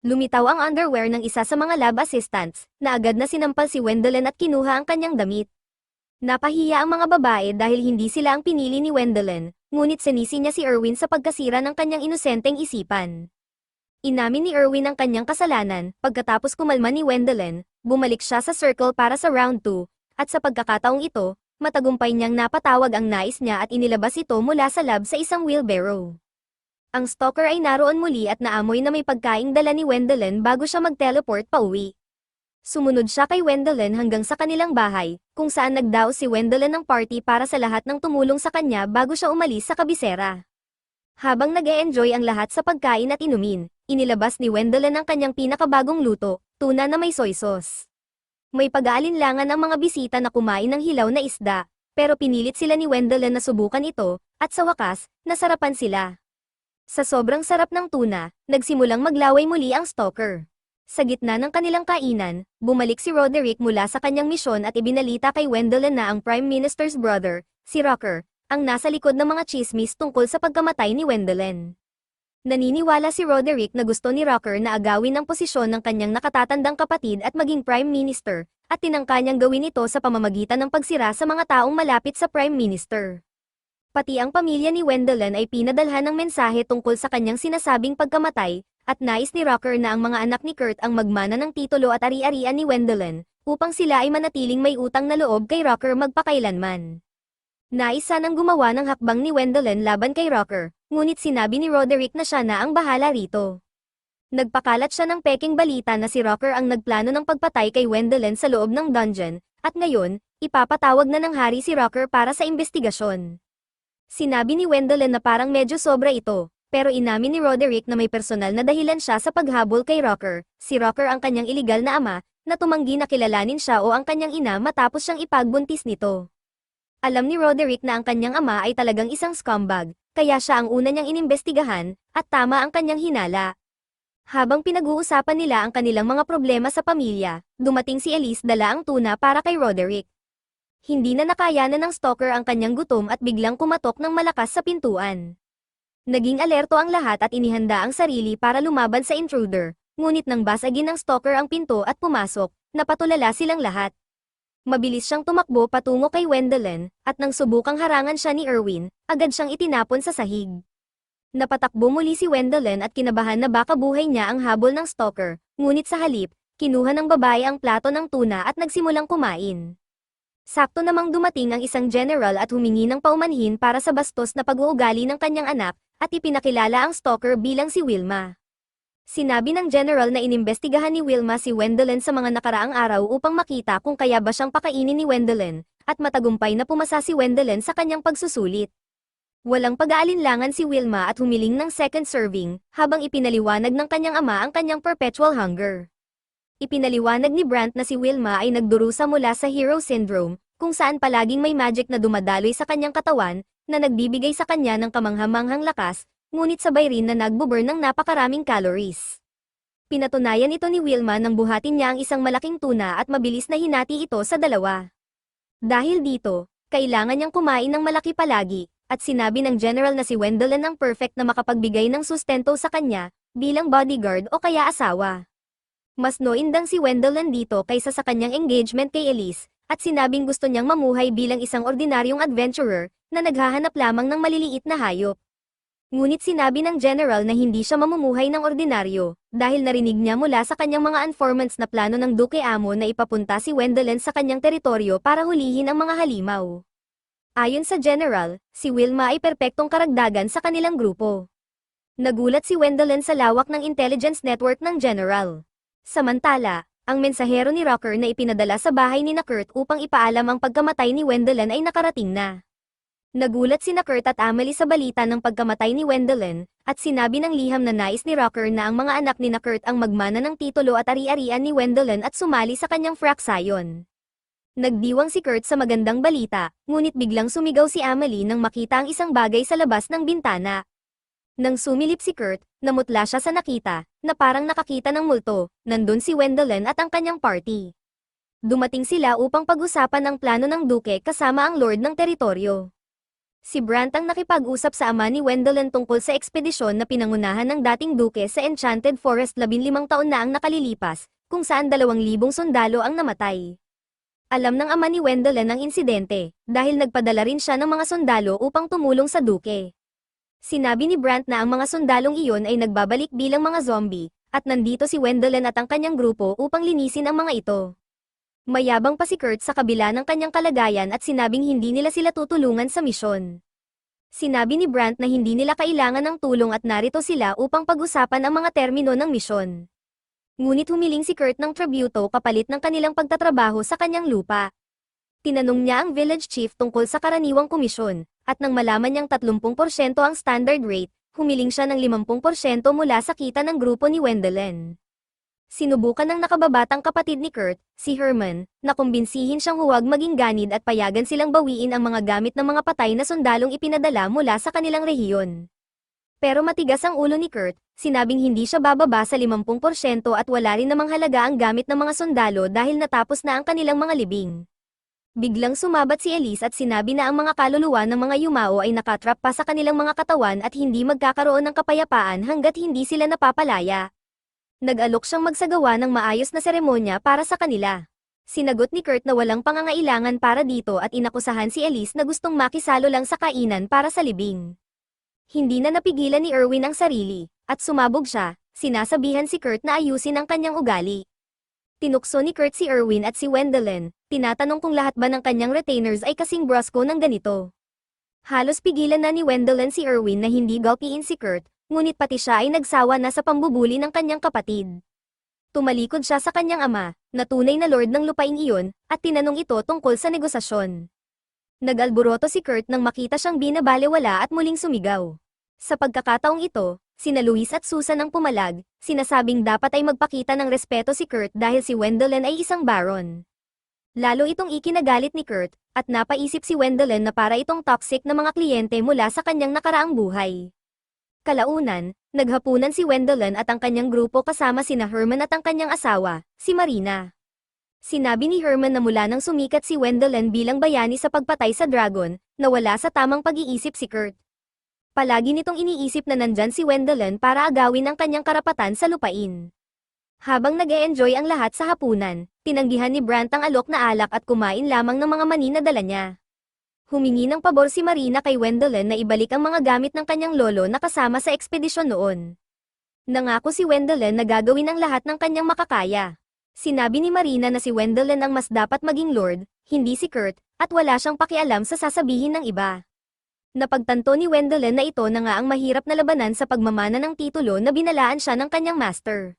Lumitaw ang underwear ng isa sa mga lab assistants, na agad na sinampal si Wendelin at kinuha ang kanyang damit. Napahiya ang mga babae dahil hindi sila ang pinili ni Wendelin, ngunit sinisi niya si Erwin sa pagkasira ng kanyang inosenteng isipan. Inamin ni Erwin ang kanyang kasalanan, pagkatapos kumalma ni Wendelin, bumalik siya sa circle para sa round 2, at sa pagkakataong ito, matagumpay niyang napatawag ang nais niya at inilabas ito mula sa lab sa isang wheelbarrow. Ang stalker ay naroon muli at naamoy na may pagkaing dala ni Wendelin bago siya mag-teleport pauwi. Sumunod siya kay Wendelin hanggang sa kanilang bahay, kung saan nagdaos si Wendelin ng party para sa lahat ng tumulong sa kanya bago siya umalis sa kabisera. Habang nag-e-enjoy ang lahat sa pagkain at inumin, inilabas ni Wendelin ang kanyang pinakabagong luto, tuna na may soy sauce. May pag-aalinlangan ang mga bisita na kumain ng hilaw na isda, pero pinilit sila ni Wendelin na subukan ito, at sa wakas, nasarapan sila. Sa sobrang sarap ng tuna, nagsimulang maglaway muli ang stalker. Sa gitna ng kanilang kainan, bumalik si Roderick mula sa kanyang misyon at ibinalita kay Wendelin na ang Prime Minister's brother, si Rocker, ang nasa likod ng mga chismis tungkol sa pagkamatay ni Wendelin. Naniniwala si Roderick na gusto ni Rocker na agawin ang posisyon ng kanyang nakatatandang kapatid at maging Prime Minister, at tinangka niyang gawin ito sa pamamagitan ng pagsira sa mga taong malapit sa Prime Minister. Pati ang pamilya ni Wendelin ay pinadalhan ng mensahe tungkol sa kanyang sinasabing pagkamatay, at nais ni Rocker na ang mga anak ni Kurt ang magmana ng titulo at ari-arian ni Wendelin, upang sila ay manatiling may utang na loob kay Rocker magpakailanman. Nais sanang gumawa ng hakbang ni Wendelin laban kay Rocker, ngunit sinabi ni Roderick na siya na ang bahala rito. Nagpakalat siya ng peking balita na si Rocker ang nagplano ng pagpatay kay Wendelin sa loob ng dungeon, at ngayon, ipapatawag na ng hari si Rocker para sa investigasyon. Sinabi ni Wendelin na parang medyo sobra ito, pero inamin ni Roderick na may personal na dahilan siya sa paghabol kay Rocker, si Rocker ang kanyang iligal na ama, na tumanggi na kilalanin siya o ang kanyang ina matapos siyang ipagbuntis nito. Alam ni Roderick na ang kanyang ama ay talagang isang scumbag, kaya siya ang una niyang inimbestigahan, at tama ang kanyang hinala. Habang pinag-uusapan nila ang kanilang mga problema sa pamilya, dumating si Elise dala ang tuna para kay Roderick. Hindi na nakayanan ng stalker ang kanyang gutom at biglang kumatok ng malakas sa pintuan. Naging alerto ang lahat at inihanda ang sarili para lumaban sa intruder, ngunit nang basagin ng stalker ang pinto at pumasok, napatulala silang lahat. Mabilis siyang tumakbo patungo kay Wendelin, at nang subukang harangan siya ni Erwin, agad siyang itinapon sa sahig. Napatakbo muli si Wendelin at kinabahan na baka buhay niya ang habol ng stalker, ngunit sa halip, kinuha ng babae ang plato ng tuna at nagsimulang kumain. Sakto namang dumating ang isang general at humingi ng paumanhin para sa bastos na pag-uugali ng kanyang anak, at ipinakilala ang stalker bilang si Wilma. Sinabi ng general na inimbestigahan ni Wilma si Wendelin sa mga nakaraang araw upang makita kung kaya ba siyang pakainin ni Wendelin, at matagumpay na pumasa si Wendelin sa kanyang pagsusulit. Walang pag-aalinlangan si Wilma at humiling ng second serving, habang ipinaliwanag ng kanyang ama ang kanyang perpetual hunger. Ipinaliwanag ni Brant na si Wilma ay nagdurusa mula sa hero syndrome, kung saan palaging may magic na dumadaloy sa kanyang katawan, na nagbibigay sa kanya ng kamanghamanghang lakas, ngunit sabay rin na nagbo-burn ng napakaraming calories. Pinatunayan ito ni Wilma nang buhatin niya ang isang malaking tuna at mabilis na hinati ito sa dalawa. Dahil dito, kailangan niyang kumain ng malaki palagi, at sinabi ng general na si Wendelin ang perfect na makapagbigay ng sustento sa kanya, bilang bodyguard o kaya asawa. Mas noindang si Wendelin dito kaysa sa kanyang engagement kay Elise, at sinabing gusto niyang mamuhay bilang isang ordinaryong adventurer, na naghahanap lamang ng maliliit na hayop. Ngunit sinabi ng general na hindi siya mamumuhay ng ordinaryo, dahil narinig niya mula sa kanyang mga informants na plano ng Duke Amo na ipapunta si Wendelin sa kanyang teritoryo para hulihin ang mga halimaw. Ayon sa general, si Wilma ay perpektong karagdagan sa kanilang grupo. Nagulat si Wendelin sa lawak ng intelligence network ng general. Samantala, ang mensahero ni Rocker na ipinadala sa bahay ni Kurt upang ipaalam ang pagkamatay ni Wendelin ay nakarating na. Nagulat sina Kurt at Amelie sa balita ng pagkamatay ni Wendelin, at sinabi ng liham na nais ni Rocker na ang mga anak ni Kurt ang magmana ng titulo at ari-arian ni Wendelin at sumali sa kanyang fracción. Nagdiwang si Kurt sa magandang balita, ngunit biglang sumigaw si Amelie nang makita ang isang bagay sa labas ng bintana. Nang sumilip si Kurt, namutla siya sa nakita, na parang nakakita ng multo, nandun si Wendelin at ang kanyang party. Dumating sila upang pag-usapan ang plano ng Duke kasama ang Lord ng teritoryo. Si Brant ang nakipag-usap sa ama ni Wendelin tungkol sa ekspedisyon na pinangunahan ng dating Duke sa Enchanted Forest 15 taon na ang nakalilipas, kung saan 2,000 sundalo ang namatay. Alam ng ama ni Wendelin ang insidente, dahil nagpadala rin siya ng mga sundalo upang tumulong sa Duke. Sinabi ni Brant na ang mga sundalong iyon ay nagbabalik bilang mga zombie, at nandito si Wendelin at ang kanyang grupo upang linisin ang mga ito. Mayabang pa si Kurt sa kabila ng kanyang kalagayan at sinabing hindi nila sila tutulungan sa misyon. Sinabi ni Brant na hindi nila kailangan ng tulong at narito sila upang pag-usapan ang mga termino ng misyon. Ngunit humiling si Kurt ng tributo kapalit ng kanilang pagtatrabaho sa kanyang lupa. Tinanong niya ang village chief tungkol sa karaniwang komisyon, at nang malaman niyang 30% ang standard rate, humiling siya ng 50% mula sa kita ng grupo ni Wendelin. Sinubukan ng nakababatang kapatid ni Kurt, si Herman, na kumbinsihin siyang huwag maging ganid at payagan silang bawiin ang mga gamit ng mga patay na sundalong ipinadala mula sa kanilang rehiyon. Pero matigas ang ulo ni Kurt, sinabing hindi siya bababa sa 50% at wala rin namang halaga ang gamit ng mga sundalo dahil natapos na ang kanilang mga libing. Biglang sumabat si Elise at sinabi na ang mga kaluluwa ng mga yumao ay nakatrap pa sa kanilang mga katawan at hindi magkakaroon ng kapayapaan hanggat hindi sila napapalaya. Nag-alok siyang magsagawa ng maayos na seremonya para sa kanila. Sinagot ni Kurt na walang pangangailangan para dito at inakusahan si Elise na gustong makisalo lang sa kainan para sa libing. Hindi na napigilan ni Erwin ang sarili, at sumabog siya, sinasabihan si Kurt na ayusin ang kanyang ugali. Tinukso ni Kurt si Erwin at si Wendelin, tinatanong kung lahat ba ng kanyang retainers ay kasing brusko ng ganito. Halos pigilan na ni Wendelin si Erwin na hindi gulpiin si Kurt, ngunit pati siya ay nagsawa na sa pambubuli ng kanyang kapatid. Tumalikod siya sa kanyang ama, na tunay na lord ng lupaing iyon, at tinanong ito tungkol sa negosasyon. Nag-alboroto si Kurt nang makita siyang binabalewala at muling sumigaw. Sa pagkakataong ito, sina Luis at Susan ang pumalag, sinasabing dapat ay magpakita ng respeto si Kurt dahil si Wendelin ay isang baron. Lalo itong ikinagalit ni Kurt, at napaisip si Wendelin na para itong toxic na mga kliyente mula sa kanyang nakaraang buhay. Kalaunan, naghapunan si Wendelin at ang kanyang grupo kasama sina Herman at ang kanyang asawa, si Marina. Sinabi ni Herman na mula nang sumikat si Wendelin bilang bayani sa pagpatay sa dragon, nawala sa tamang pag-iisip si Kurt. Palagi nitong iniisip na nandyan si Wendelin para agawin ang kanyang karapatan sa lupain. Habang nag-e-enjoy ang lahat sa hapunan, tinanggihan ni Brant ang alok na alak at kumain lamang ng mga mani na dala niya. Humingi ng pabor si Marina kay Wendelin na ibalik ang mga gamit ng kanyang lolo na kasama sa ekspedisyon noon. Nangako si Wendelin na gagawin ang lahat ng kanyang makakaya. Sinabi ni Marina na si Wendelin ang mas dapat maging lord, hindi si Kurt, at wala siyang pakialam sa sasabihin ng iba. Napagtanto ni Wendelin na ito na nga ang mahirap na labanan sa pagmamana ng titulo na binalaan siya ng kanyang master.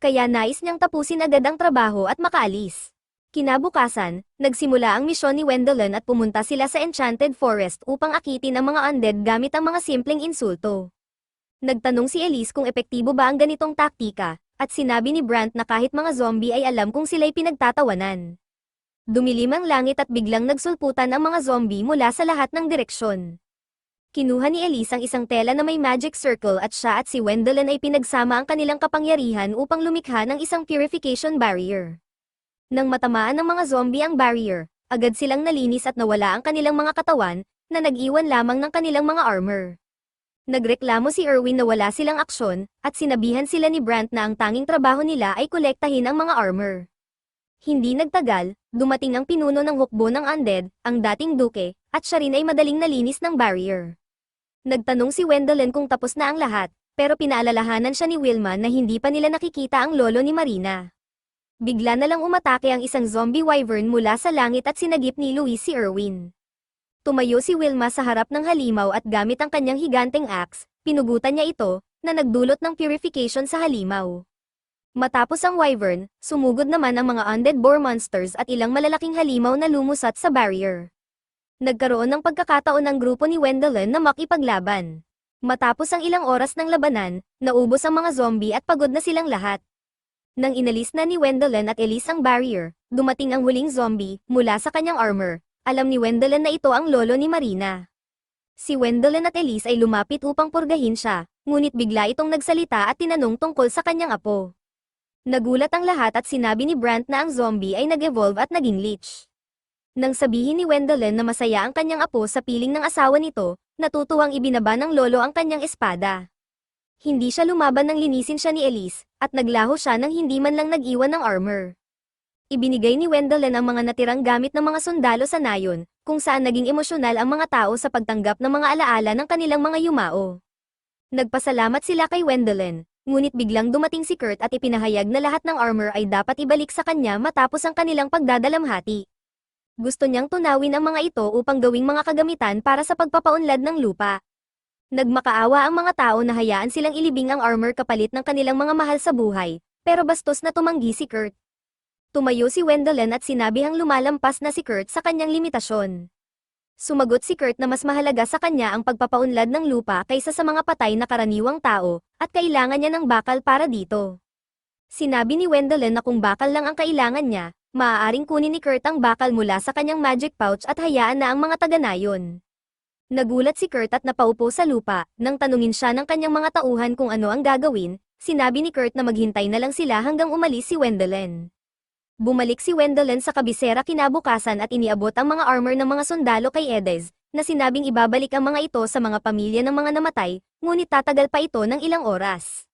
Kaya nais niyang tapusin agad ang trabaho at makaalis. Kinabukasan, nagsimula ang misyon ni Wendelin at pumunta sila sa Enchanted Forest upang akitin ang mga undead gamit ang mga simpleng insulto. Nagtanong si Elise kung epektibo ba ang ganitong taktika, at sinabi ni Brant na kahit mga zombie ay alam kung sila'y pinagtatawanan. Dumilim ang langit at biglang nagsulputan ang mga zombie mula sa lahat ng direksyon. Kinuha ni Elise ang isang tela na may magic circle at siya at si Wendelin ay pinagsama ang kanilang kapangyarihan upang lumikha ng isang purification barrier. Nang matamaan ng mga zombie ang barrier, agad silang nalinis at nawala ang kanilang mga katawan, na nag-iwan lamang ng kanilang mga armor. Nagreklamo si Erwin na wala silang aksyon, at sinabihan sila ni Brant na ang tanging trabaho nila ay kolektahin ang mga armor. Hindi nagtagal, dumating ang pinuno ng hukbo ng undead, ang dating duke, at siya rin ay madaling nalinis ng barrier. Nagtanong si Wendelin kung tapos na ang lahat, pero pinaalalahanan siya ni Wilma na hindi pa nila nakikita ang lolo ni Marina. Bigla na lang umatake ang isang zombie wyvern mula sa langit at sinagip ni Luis si Erwin. Tumayo si Wilma sa harap ng halimaw at gamit ang kanyang higanteng axe, pinugutan niya ito, na nagdulot ng purification sa halimaw. Matapos ang wyvern, sumugod naman ang mga undead boar monsters at ilang malalaking halimaw na lumusat sa barrier. Nagkaroon ng pagkakataon ng grupo ni Wendelin na makipaglaban. Matapos ang ilang oras ng labanan, naubos ang mga zombie at pagod na silang lahat. Nang inalis na ni Wendelin at Elise ang barrier, dumating ang huling zombie, mula sa kanyang armor. Alam ni Wendelin na ito ang lolo ni Marina. Si Wendelin at Elise ay lumapit upang purgahin siya, ngunit bigla itong nagsalita at tinanong tungkol sa kanyang apo. Nagulat ang lahat at sinabi ni Brant na ang zombie ay nag-evolve at naging lich. Nang sabihin ni Wendelin na masaya ang kanyang apo sa piling ng asawa nito, natutuwang ibinaba ng lolo ang kanyang espada. Hindi siya lumaban nang linisin siya ni Elise, at naglaho siya nang hindi man lang nag-iwan ng armor. Ibinigay ni Wendelin ang mga natirang gamit ng mga sundalo sa nayon, kung saan naging emosyonal ang mga tao sa pagtanggap ng mga alaala ng kanilang mga yumao. Nagpasalamat sila kay Wendelin. Ngunit biglang dumating si Kurt at ipinahayag na lahat ng armor ay dapat ibalik sa kanya matapos ang kanilang pagdadalamhati. Gusto niyang tunawin ang mga ito upang gawing mga kagamitan para sa pagpapaunlad ng lupa. Nagmakaawa ang mga tao na hayaan silang ilibing ang armor kapalit ng kanilang mga mahal sa buhay, pero bastos na tumanggi si Kurt. Tumayo si Wendelin at sinabihang lumalampas na si Kurt sa kanyang limitasyon. Sumagot si Kurt na mas mahalaga sa kanya ang pagpapaunlad ng lupa kaysa sa mga patay na karaniwang tao, at kailangan niya ng bakal para dito. Sinabi ni Wendelin na kung bakal lang ang kailangan niya, maaaring kunin ni Kurt ang bakal mula sa kanyang magic pouch at hayaan na ang mga taga-nayon. Nagulat si Kurt at napaupo sa lupa, nang tanungin siya ng kanyang mga tauhan kung ano ang gagawin, sinabi ni Kurt na maghintay na lang sila hanggang umalis si Wendelin. Bumalik si Wendelin sa kabisera kinabukasan at iniabot ang mga armor ng mga sundalo kay Edez, na sinabing ibabalik ang mga ito sa mga pamilya ng mga namatay, ngunit tatagal pa ito ng ilang oras.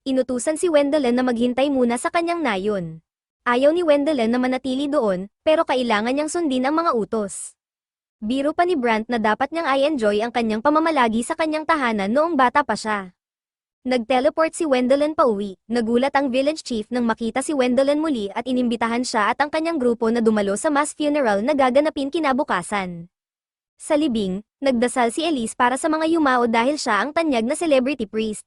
Inutusan si Wendelin na maghintay muna sa kanyang nayon. Ayaw ni Wendelin na manatili doon, pero kailangan niyang sundin ang mga utos. Biro pa ni Brant na dapat niyang i-enjoy ang kanyang pamamalagi sa kanyang tahanan noong bata pa siya. Nag-teleport si Wendelin pauwi. Nagulat ang village chief nang makita si Wendelin muli at inimbitahan siya at ang kanyang grupo na dumalo sa mass funeral na gaganapin kinabukasan. Sa libing, nagdasal si Elise para sa mga yumao dahil siya ang tanyag na celebrity priest.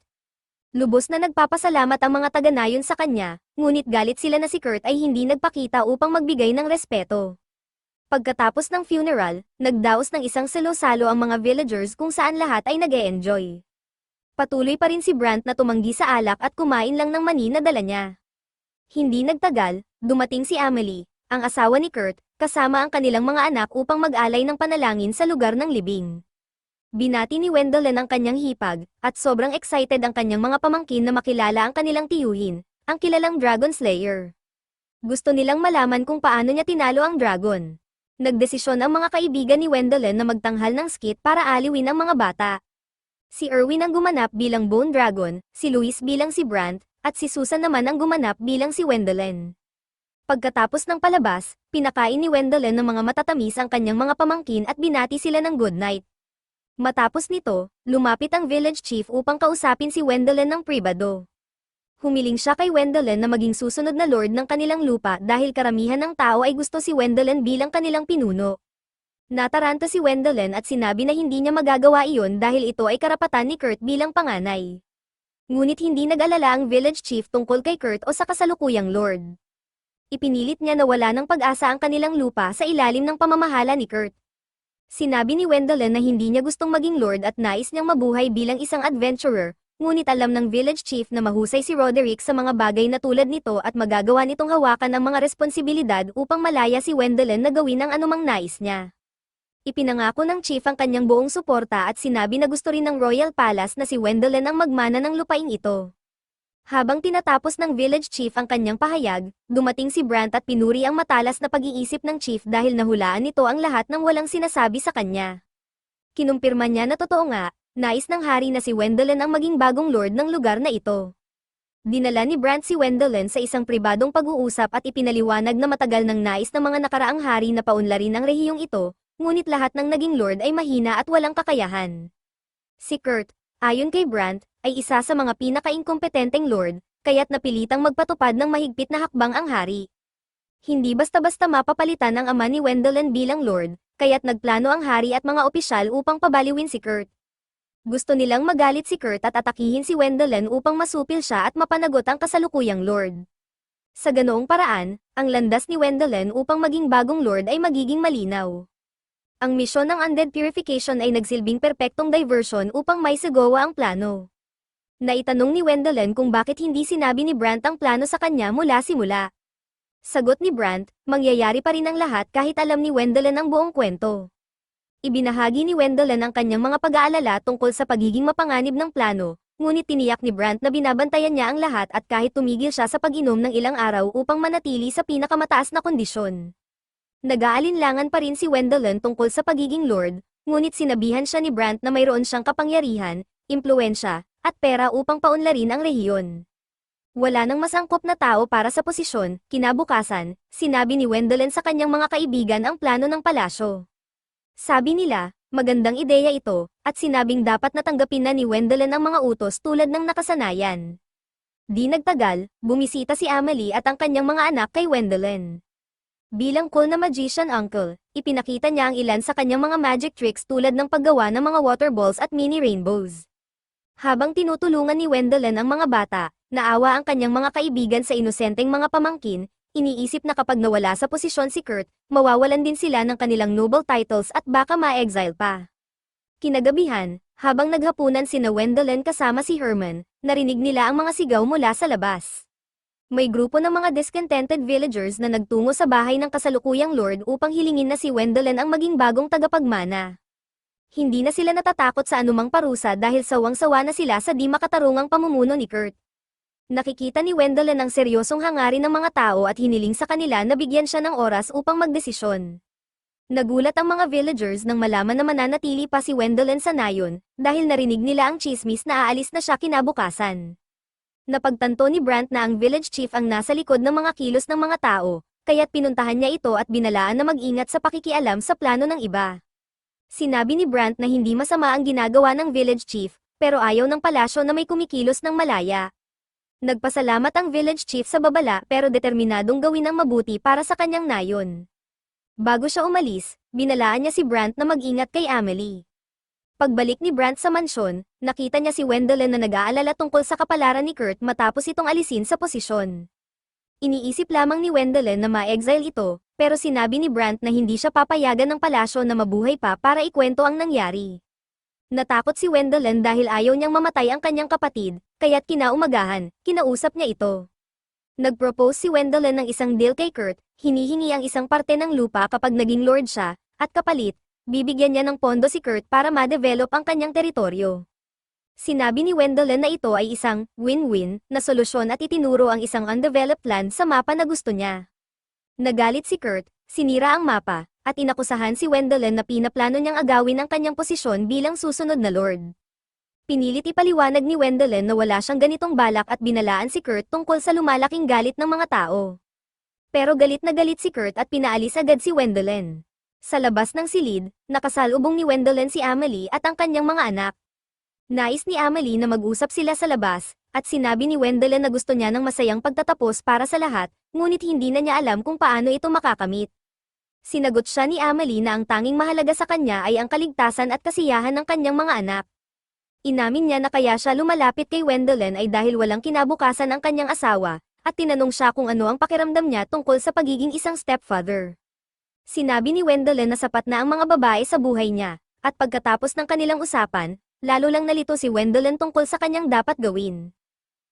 Lubos na nagpapasalamat ang mga taga-nayon sa kanya, ngunit galit sila na si Kurt ay hindi nagpakita upang magbigay ng respeto. Pagkatapos ng funeral, nagdaos ng isang salo-salo ang mga villagers kung saan lahat ay nag-e-enjoy. Patuloy pa rin si Brant na tumanggi sa alak at kumain lang ng mani na dala niya. Hindi nagtagal, dumating si Amelie, ang asawa ni Kurt, kasama ang kanilang mga anak upang mag-alay ng panalangin sa lugar ng libing. Binati ni Wendelin ang kanyang hipag, at sobrang excited ang kanyang mga pamangkin na makilala ang kanilang tiyuhin, ang kilalang Dragon Slayer. Gusto nilang malaman kung paano niya tinalo ang dragon. Nagdesisyon ang mga kaibigan ni Wendelin na magtanghal ng skit para aliwin ang mga bata. Si Erwin ang gumanap bilang Bone Dragon, si Luis bilang si Brant, at si Susan naman ang gumanap bilang si Wendelin. Pagkatapos ng palabas, pinakain ni Wendelin ng mga matatamis ang kanyang mga pamangkin at binati sila ng good night. Matapos nito, lumapit ang village chief upang kausapin si Wendelin ng pribado. Humiling siya kay Wendelin na maging susunod na lord ng kanilang lupa dahil karamihan ng tao ay gusto si Wendelin bilang kanilang pinuno. Nataranta si Wendelin at sinabi na hindi niya magagawa iyon dahil ito ay karapatan ni Kurt bilang panganay. Ngunit hindi nag-alala ang village chief tungkol kay Kurt o sa kasalukuyang lord. Ipinilit niya na wala ng pag-asa ang kanilang lupa sa ilalim ng pamamahala ni Kurt. Sinabi ni Wendelin na hindi niya gustong maging lord at nais niyang mabuhay bilang isang adventurer, ngunit alam ng village chief na mahusay si Roderick sa mga bagay na tulad nito at magagawa nitong hawakan ang mga responsibilidad upang malaya si Wendelin na gawin ang anumang nais niya. Ipinangako ng chief ang kanyang buong suporta at sinabi na gusto rin ng Royal Palace na si Wendelin ang magmana ng lupaing ito. Habang tinatapos ng village chief ang kanyang pahayag, dumating si Brant at pinuri ang matalas na pag-iisip ng chief dahil nahulaan nito ang lahat ng walang sinasabi sa kanya. Kinumpirma niya na totoo nga, nais ng hari na si Wendelin ang maging bagong lord ng lugar na ito. Dinala ni Brant si Wendelin sa isang pribadong pag-uusap at ipinaliwanag na matagal nang nais ng mga nakaraang hari na paunlarin ang rehiyong ito, ngunit lahat ng naging lord ay mahina at walang kakayahan. Si Kurt, ayon kay Brant, ay isa sa mga pinaka-inkompetenteng lord, kaya't napilitang magpatupad ng mahigpit na hakbang ang hari. Hindi basta-basta mapapalitan ang ama ni Wendelin bilang lord, kaya't nagplano ang hari at mga opisyal upang pabaliwin si Kurt. Gusto nilang magalit si Kurt at atakihin si Wendelin upang masupil siya at mapanagot ang kasalukuyang lord. Sa ganoong paraan, ang landas ni Wendelin upang maging bagong lord ay magiging malinaw. Ang misyon ng undead purification ay nagsilbing perpektong diversion upang may sagawa ang plano. Naitanong ni Wendelin kung bakit hindi sinabi ni Brant ang plano sa kanya mula simula. Sagot ni Brant, mangyayari pa rin ang lahat kahit alam ni Wendelin ang buong kwento. Ibinahagi ni Wendelin ang kanyang mga pag-aalala tungkol sa pagiging mapanganib ng plano, ngunit tiniyak ni Brant na binabantayan niya ang lahat at kahit tumigil siya sa pag-inom ng ilang araw upang manatili sa pinakamataas na kondisyon. Nag-aalinlangan pa rin si Wendelin tungkol sa pagiging lord, ngunit sinabihan siya ni Brant na mayroon siyang kapangyarihan, impluwensya, at pera upang paunlarin ang rehiyon. Wala nang mas angkop na tao para sa posisyon. Kinabukasan, sinabi ni Wendelin sa kanyang mga kaibigan ang plano ng palasyo. Sabi nila, magandang ideya ito, at sinabing dapat natanggapin na ni Wendelin ang mga utos tulad ng nakasanayan. Di nagtagal, bumisita si Amelie at ang kanyang mga anak kay Wendelin. Bilang cool na magician uncle, ipinakita niya ang ilan sa kanyang mga magic tricks tulad ng paggawa ng mga water balls at mini rainbows. Habang tinutulungan ni Wendelin ang mga bata, naawa ang kanyang mga kaibigan sa inosenteng mga pamangkin, iniisip na kapag nawala sa posisyon si Kurt, mawawalan din sila ng kanilang noble titles at baka ma-exile pa. Kinagabihan, habang naghapunan sina Wendelin kasama si Herman, narinig nila ang mga sigaw mula sa labas. May grupo ng mga discontented villagers na nagtungo sa bahay ng kasalukuyang lord upang hilingin na si Wendelin ang maging bagong tagapagmana. Hindi na sila natatakot sa anumang parusa dahil sawang-sawa na sila sa di makatarungang pamumuno ni Kurt. Nakikita ni Wendelin ang seryosong hangarin ng mga tao at hiniling sa kanila na bigyan siya ng oras upang magdesisyon. Nagulat ang mga villagers nang malaman na mananatili pa si Wendelin sa nayon, dahil narinig nila ang chismis na aalis na siya kinabukasan. Napagtanto ni Brant na ang village chief ang nasa likod ng mga kilos ng mga tao, kaya't pinuntahan niya ito at binalaan na mag-ingat sa pakikialam sa plano ng iba. Sinabi ni Brant na hindi masama ang ginagawa ng village chief, pero ayaw ng palasyo na may kumikilos ng malaya. Nagpasalamat ang village chief sa babala pero determinadong gawin ang mabuti para sa kanyang nayon. Bago siya umalis, binalaan niya si Brant na mag-ingat kay Amelie. Pagbalik ni Brant sa mansyon, nakita niya si Wendelin na nag-aalala tungkol sa kapalaran ni Kurt matapos itong alisin sa posisyon. Iniisip lamang ni Wendelin na ma-exile ito, pero sinabi ni Brant na hindi siya papayagan ng palasyo na mabuhay pa para ikwento ang nangyari. Natakot si Wendelin dahil ayaw niyang mamatay ang kanyang kapatid, kaya't kinaumagahan, kinausap niya ito. Nag-propose si Wendelin ng isang deal kay Kurt, hinihingi ang isang parte ng lupa kapag naging lord siya, at kapalit, bibigyan niya ng pondo si Kurt para ma-develop ang kanyang teritoryo. Sinabi ni Wendelin na ito ay isang win-win na solusyon at itinuro ang isang undeveloped land sa mapa na gusto niya. Nagalit si Kurt, sinira ang mapa, at inakusahan si Wendelin na pinaplano niyang agawin ang kanyang posisyon bilang susunod na lord. Pinilit ipaliwanag ni Wendelin na wala siyang ganitong balak at binalaan si Kurt tungkol sa lumalaking galit ng mga tao. Pero galit na galit si Kurt at pinaalis agad si Wendelin. Sa labas ng silid, nakasalubong ni Wendelin si Amelie at ang kanyang mga anak. Nais ni Amelie na mag-usap sila sa labas, at sinabi ni Wendelin na gusto niya ng masayang pagtatapos para sa lahat, ngunit hindi na niya alam kung paano ito makakamit. Sinagot siya ni Amelie na ang tanging mahalaga sa kanya ay ang kaligtasan at kasiyahan ng kanyang mga anak. Inamin niya na kaya siya lumalapit kay Wendelin ay dahil walang kinabukasan ang kanyang asawa, at tinanong siya kung ano ang pakiramdam niya tungkol sa pagiging isang stepfather. Sinabi ni Wendelin na sapat na ang mga babae sa buhay niya, at pagkatapos ng kanilang usapan, lalo lang nalito si Wendelin tungkol sa kanyang dapat gawin.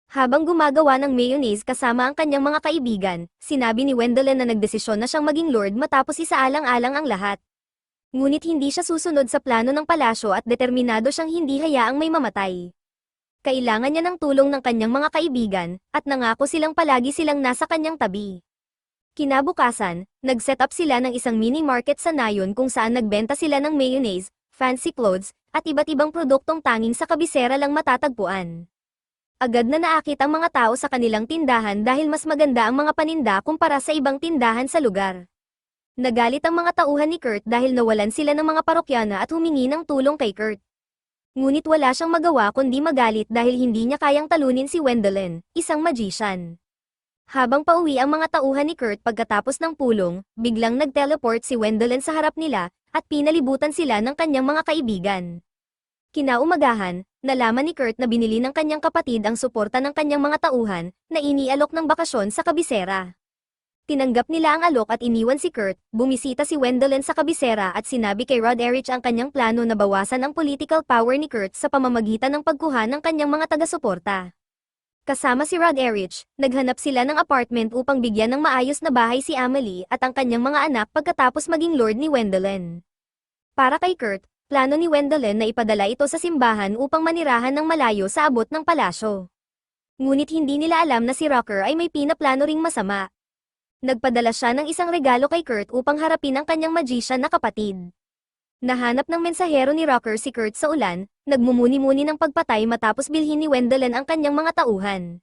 Habang gumagawa ng mayonnaise kasama ang kanyang mga kaibigan, sinabi ni Wendelin na nagdesisyon na siyang maging lord matapos isaalang-alang ang lahat. Ngunit hindi siya susunod sa plano ng palasyo at determinado siyang hindi hayaang may mamatay. Kailangan niya ng tulong ng kanyang mga kaibigan, at nangako silang palagi silang nasa kanyang tabi. Kinabukasan, nag-set up sila ng isang mini market sa Nayon kung saan nagbenta sila ng mayonnaise, fancy clothes, at iba't ibang produktong tanging sa kabisera lang matatagpuan. Agad na naakit ang mga tao sa kanilang tindahan dahil mas maganda ang mga paninda kumpara sa ibang tindahan sa lugar. Nagalit ang mga tauhan ni Kurt dahil nawalan sila ng mga parokyana at humingi ng tulong kay Kurt. Ngunit wala siyang magawa kundi magalit dahil hindi niya kayang talunin si Wendelin, isang magician. Habang pauwi ang mga tauhan ni Kurt pagkatapos ng pulong, biglang nag-teleport si Wendelin sa harap nila, at pinalibutan sila ng kanyang mga kaibigan. Kinaumagahan, nalaman ni Kurt na binili ng kanyang kapatid ang suporta ng kanyang mga tauhan, na inialok ng bakasyon sa kabisera. Tinanggap nila ang alok at iniwan si Kurt, bumisita si Wendelin sa kabisera at sinabi kay Rod Erich ang kanyang plano na bawasan ang political power ni Kurt sa pamamagitan ng pagkuha ng kanyang mga taga-suporta. Kasama si Rod Erich, naghanap sila ng apartment upang bigyan ng maayos na bahay si Amelie at ang kanyang mga anak pagkatapos maging lord ni Wendelin. Para kay Kurt, plano ni Wendelin na ipadala ito sa simbahan upang manirahan ng malayo sa abot ng palasyo. Ngunit hindi nila alam na si Rocker ay may pinaplano ring masama. Nagpadala siya ng isang regalo kay Kurt upang harapin ang kanyang magician na kapatid. Nahanap ng mensahero ni Rocker si Kurt sa ulan, nagmumuni-muni ng pagpatay matapos bilhin ni Wendelin ang kanyang mga tauhan.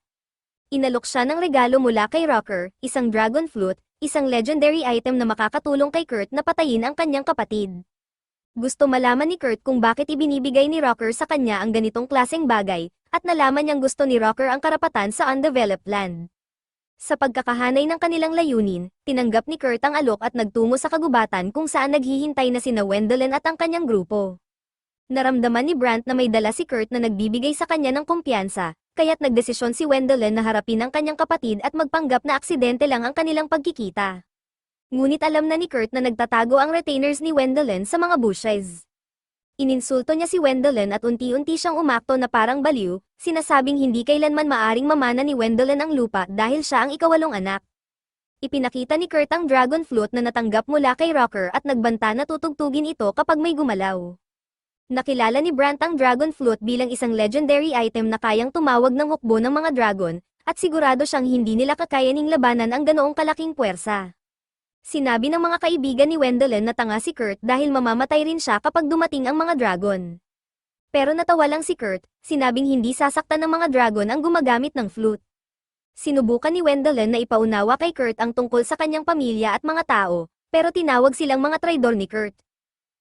Inalok siya ng regalo mula kay Rocker, isang dragon flute, isang legendary item na makakatulong kay Kurt na patayin ang kanyang kapatid. Gusto malaman ni Kurt kung bakit ibinibigay ni Rocker sa kanya ang ganitong klaseng bagay, at nalaman niyang gusto ni Rocker ang karapatan sa undeveloped land. Sa pagkakahanay ng kanilang layunin, tinanggap ni Kurt ang alok at nagtungo sa kagubatan kung saan naghihintay na sina Wendelin at ang kanyang grupo. Naramdaman ni Brant na may dala si Kurt na nagbibigay sa kanya ng kumpiyansa, kaya't nagdesisyon si Wendelin na harapin ang kanyang kapatid at magpanggap na aksidente lang ang kanilang pagkikita. Ngunit alam na ni Kurt na nagtatago ang retainers ni Wendelin sa mga bushes. Ininsulto niya si Wendelin at unti-unti siyang umakto na parang baliw, sinasabing hindi kailanman maaring mamana ni Wendelin ang lupa dahil siya ang ikawalong anak. Ipinakita ni Kurt ang dragon flute na natanggap mula kay Rocker at nagbanta na tutugtugin ito kapag may gumalaw. Nakilala ni Brant ang dragon flute bilang isang legendary item na kayang tumawag ng hukbo ng mga dragon, at sigurado siyang hindi nila kakayaning labanan ang ganoong kalaking puwersa. Sinabi ng mga kaibigan ni Wendelin na tanga si Kurt dahil mamamatay rin siya kapag dumating ang mga dragon. Pero natawa lang si Kurt, sinabing hindi sasaktan ng mga dragon ang gumagamit ng flute. Sinubukan ni Wendelin na ipaunawa kay Kurt ang tungkol sa kanyang pamilya at mga tao, pero tinawag silang mga traidor ni Kurt.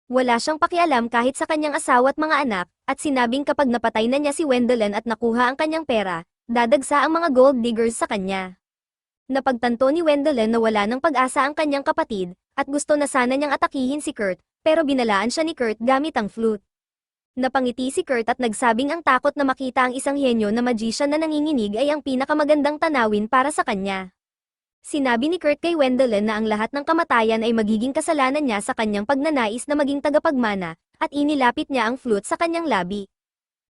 Wala siyang pakialam kahit sa kanyang asawa at mga anak, at sinabing kapag napatay na niya si Wendelin at nakuha ang kanyang pera, dadagsa ang mga gold diggers sa kanya. Napagtanto ni Wendelin na wala ng pag-asa ang kanyang kapatid, at gusto na sana niyang atakihin si Kurt, pero binalaan siya ni Kurt gamit ang flute. Napangiti si Kurt at nagsabing ang takot na makita ang isang henyo na magician na nanginginig ay ang pinakamagandang tanawin para sa kanya. Sinabi ni Kurt kay Wendelin na ang lahat ng kamatayan ay magiging kasalanan niya sa kanyang pagnanais na maging tagapagmana, at inilapit niya ang flute sa kanyang labi.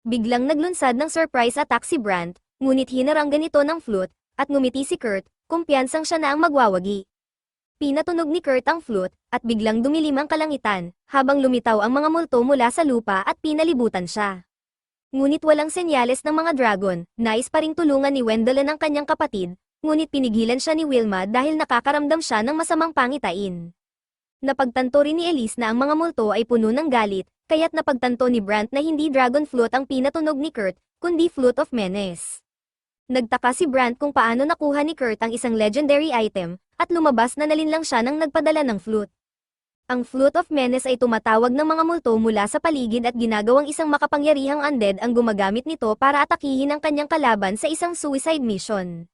Biglang naglunsad ng surprise attack si Brant, ngunit hinaranggan ito ng flute, at ngumiti si Kurt, kumpiyansang siya na ang magwawagi. Pinatunog ni Kurt ang flute, at biglang dumilim ang kalangitan, habang lumitaw ang mga multo mula sa lupa at pinalibutan siya. Ngunit walang senyales ng mga dragon, nais pa ring tulungan ni Wendelin ang kanyang kapatid, ngunit pinigilan siya ni Wilma dahil nakakaramdam siya ng masamang pangitain. Napagtanto rin ni Elise na ang mga multo ay puno ng galit, kaya't napagtanto ni Brant na hindi dragon flute ang pinatunog ni Kurt, kundi Flute of Menace. Nagtaka si Brant kung paano nakuha ni Kurt ang isang legendary item, at lumabas na nalinlang siya nang nagpadala ng flute. Ang Flute of Menace ay tumatawag ng mga multo mula sa paligid at ginagawang isang makapangyarihang undead ang gumagamit nito para atakihin ang kanyang kalaban sa isang suicide mission.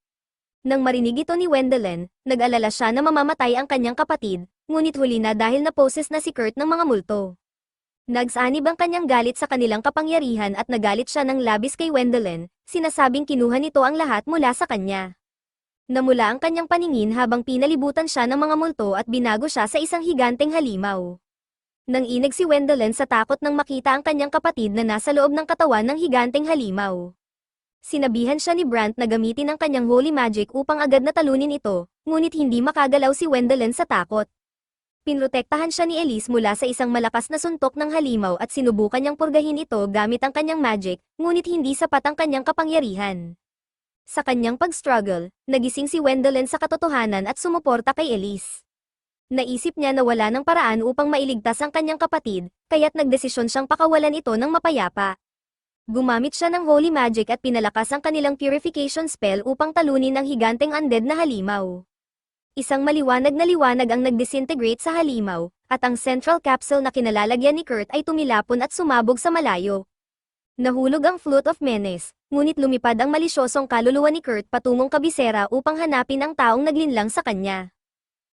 Nang marinig ito ni Wendelin, nag-alala siya na mamamatay ang kanyang kapatid, ngunit huli na dahil naposes na si Kurt ng mga multo. Nagsanib ang kanyang galit sa kanilang kapangyarihan at nagalit siya ng labis kay Wendelin, sinasabing kinuha nito ang lahat mula sa kanya. Namula ang kanyang paningin habang pinalibutan siya ng mga multo at binago siya sa isang higanteng halimaw. Nang inag si Wendelin sa takot nang makita ang kanyang kapatid na nasa loob ng katawan ng higanteng halimaw. Sinabihan siya ni Brant na gamitin ang kanyang holy magic upang agad na talunin ito, ngunit hindi makagalaw si Wendelin sa takot. Pinrotektahan siya ni Elise mula sa isang malakas na suntok ng halimaw at sinubukan niyang purgahin ito gamit ang kanyang magic, ngunit hindi sapat ang kanyang kapangyarihan. Sa kanyang pag-struggle, nagising si Wendelin sa katotohanan at sumuporta kay Elise. Naisip niya na wala ng paraan upang mailigtas ang kanyang kapatid, kaya't nagdesisyon siyang pakawalan ito ng mapayapa. Gumamit siya ng holy magic at pinalakas ang kanilang purification spell upang talunin ang higanteng undead na halimaw. Isang maliwanag na liwanag ang nagdisintegrate sa halimaw, at ang central capsule na kinalalagyan ni Kurt ay tumilapon at sumabog sa malayo. Nahulog ang Flute of Menace, ngunit lumipad ang malisyosong kaluluwa ni Kurt patungong kabisera upang hanapin ang taong naglinlang sa kanya.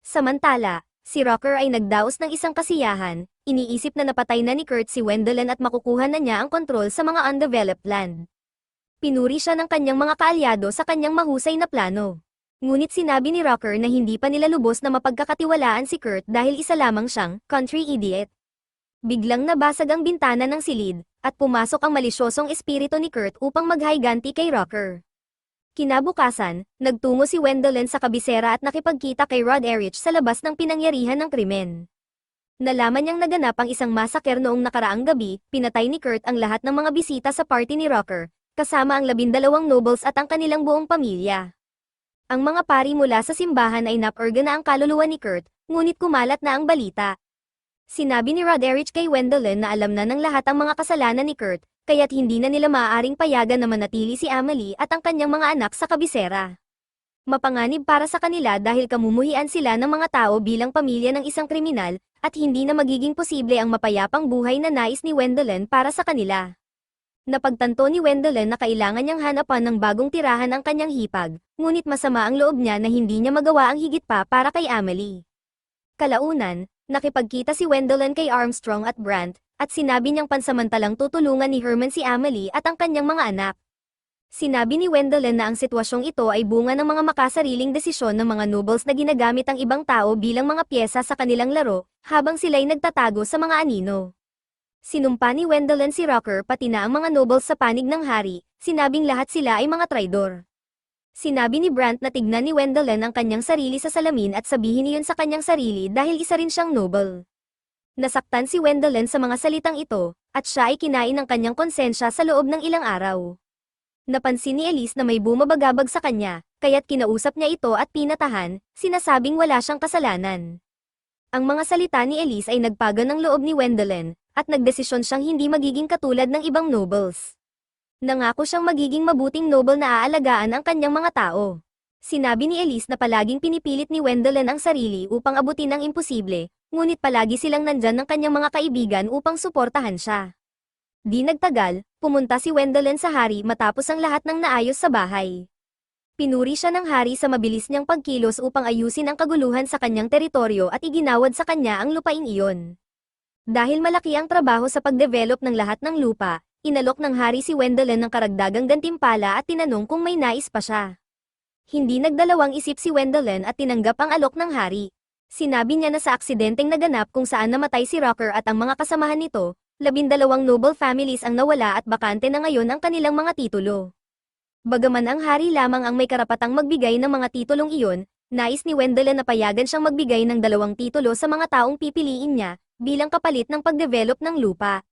Samantala, si Rocker ay nagdaos ng isang kasiyahan, iniisip na napatay na ni Kurt si Wendelin at makukuha na niya ang kontrol sa mga undeveloped land. Pinuri siya ng kanyang mga kaalyado sa kanyang mahusay na plano. Ngunit sinabi ni Rocker na hindi pa nila lubos na mapagkakatiwalaan si Kurt dahil isa lamang siyang country idiot. Biglang nabasag ang bintana ng silid, at pumasok ang malisyosong espiritu ni Kurt upang maghayganti kay Rocker. Kinabukasan, nagtungo si Wendelin sa kabisera at nakipagkita kay Rod Erich sa labas ng pinangyarihan ng krimen. Nalaman niyang naganap ang isang masaker noong nakaraang gabi, pinatay ni Kurt ang lahat ng mga bisita sa party ni Rocker, kasama ang 12 nobles at ang kanilang buong pamilya. Ang mga pari mula sa simbahan ay napurga na ang kaluluwa ni Kurt, ngunit kumalat na ang balita. Sinabi ni Rod Erich kay Wendelin na alam na ng lahat ang mga kasalanan ni Kurt, kaya't hindi na nila maaaring payagan na manatili si Amelie at ang kanyang mga anak sa kabisera. Mapanganib para sa kanila dahil kamumuhian sila ng mga tao bilang pamilya ng isang kriminal, at hindi na magiging posible ang mapayapang buhay na nais ni Wendelin para sa kanila. Napagtanto ni Wendelin na kailangan niyang hanapan ng bagong tirahan ang kanyang hipag, ngunit masama ang loob niya na hindi niya magawa ang higit pa para kay Amelie. Kalaunan, nakipagkita si Wendelin kay Armstrong at Brant, at sinabi niyang pansamantalang tutulungan ni Herman si Amelie at ang kanyang mga anak. Sinabi ni Wendelin na ang sitwasyong ito ay bunga ng mga makasariling desisyon ng mga nobles na ginagamit ang ibang tao bilang mga pyesa sa kanilang laro, habang sila'y nagtatago sa mga anino. Sinumpa ni Wendelin si Rocker pati na ang mga nobles sa panig ng hari, sinabing lahat sila ay mga traidor. Sinabi ni Brant na tignan ni Wendelin ang kanyang sarili sa salamin at sabihin iyon sa kanyang sarili dahil isa rin siyang noble. Nasaktan si Wendelin sa mga salitang ito, at siya ay kinain ng kanyang konsensya sa loob ng ilang araw. Napansin ni Elise na may bumabagabag sa kanya, kaya't kinausap niya ito at pinatahan, sinasabing wala siyang kasalanan. Ang mga salita ni Elise ay nagpaga ng loob ni Wendelin, at nagdesisyon siyang hindi magiging katulad ng ibang nobles. Nangako siyang magiging mabuting noble na aalagaan ang kanyang mga tao. Sinabi ni Elise na palaging pinipilit ni Wendelin ang sarili upang abutin ang imposible, ngunit palagi silang nandyan ng kanyang mga kaibigan upang suportahan siya. Di nagtagal, pumunta si Wendelin sa hari matapos ang lahat ng naayos sa bahay. Pinuri siya ng hari sa mabilis niyang pagkilos upang ayusin ang kaguluhan sa kanyang teritoryo at iginawad sa kanya ang lupaing iyon. Dahil malaki ang trabaho sa pagdevelop ng lahat ng lupa, inalok ng hari si Wendelin ng karagdagang gantimpala at tinanong kung may nais pa siya. Hindi nagdalawang isip si Wendelin at tinanggap ang alok ng hari. Sinabi niya na sa aksidenteng naganap kung saan namatay si Rocker at ang mga kasamahan nito, 12 noble families ang nawala at bakante na ngayon ang kanilang mga titulo. Bagaman ang hari lamang ang may karapatang magbigay ng mga titulong iyon, nais ni Wendelin na payagan siyang magbigay ng 2 titulo sa mga taong pipiliin niya, bilang kapalit ng pagdevelop ng lupa.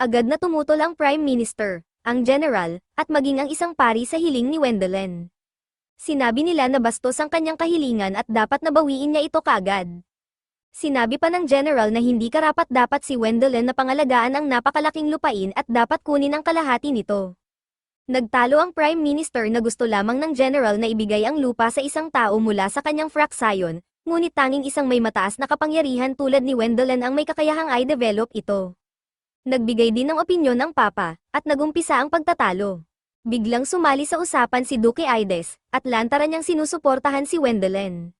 Agad na tumutol ang Prime Minister, ang General, at maging ang isang pari sa hiling ni Wendelin. Sinabi nila na bastos ang kanyang kahilingan at dapat nabawiin niya ito kaagad. Sinabi pa ng General na hindi karapat-dapat si Wendelin na pangalagaan ang napakalaking lupain at dapat kunin ang kalahati nito. Nagtalo ang Prime Minister na gusto lamang ng General na ibigay ang lupa sa isang tao mula sa kanyang fraksyon, ngunit tanging isang may mataas na kapangyarihan tulad ni Wendelin ang may kakayahang i-develop ito. Nagbigay din ng opinyon ang Papa, at nagumpisa ang pagtatalo. Biglang sumali sa usapan si Duque Aides, at lantara niyang sinusuportahan si Wendelin.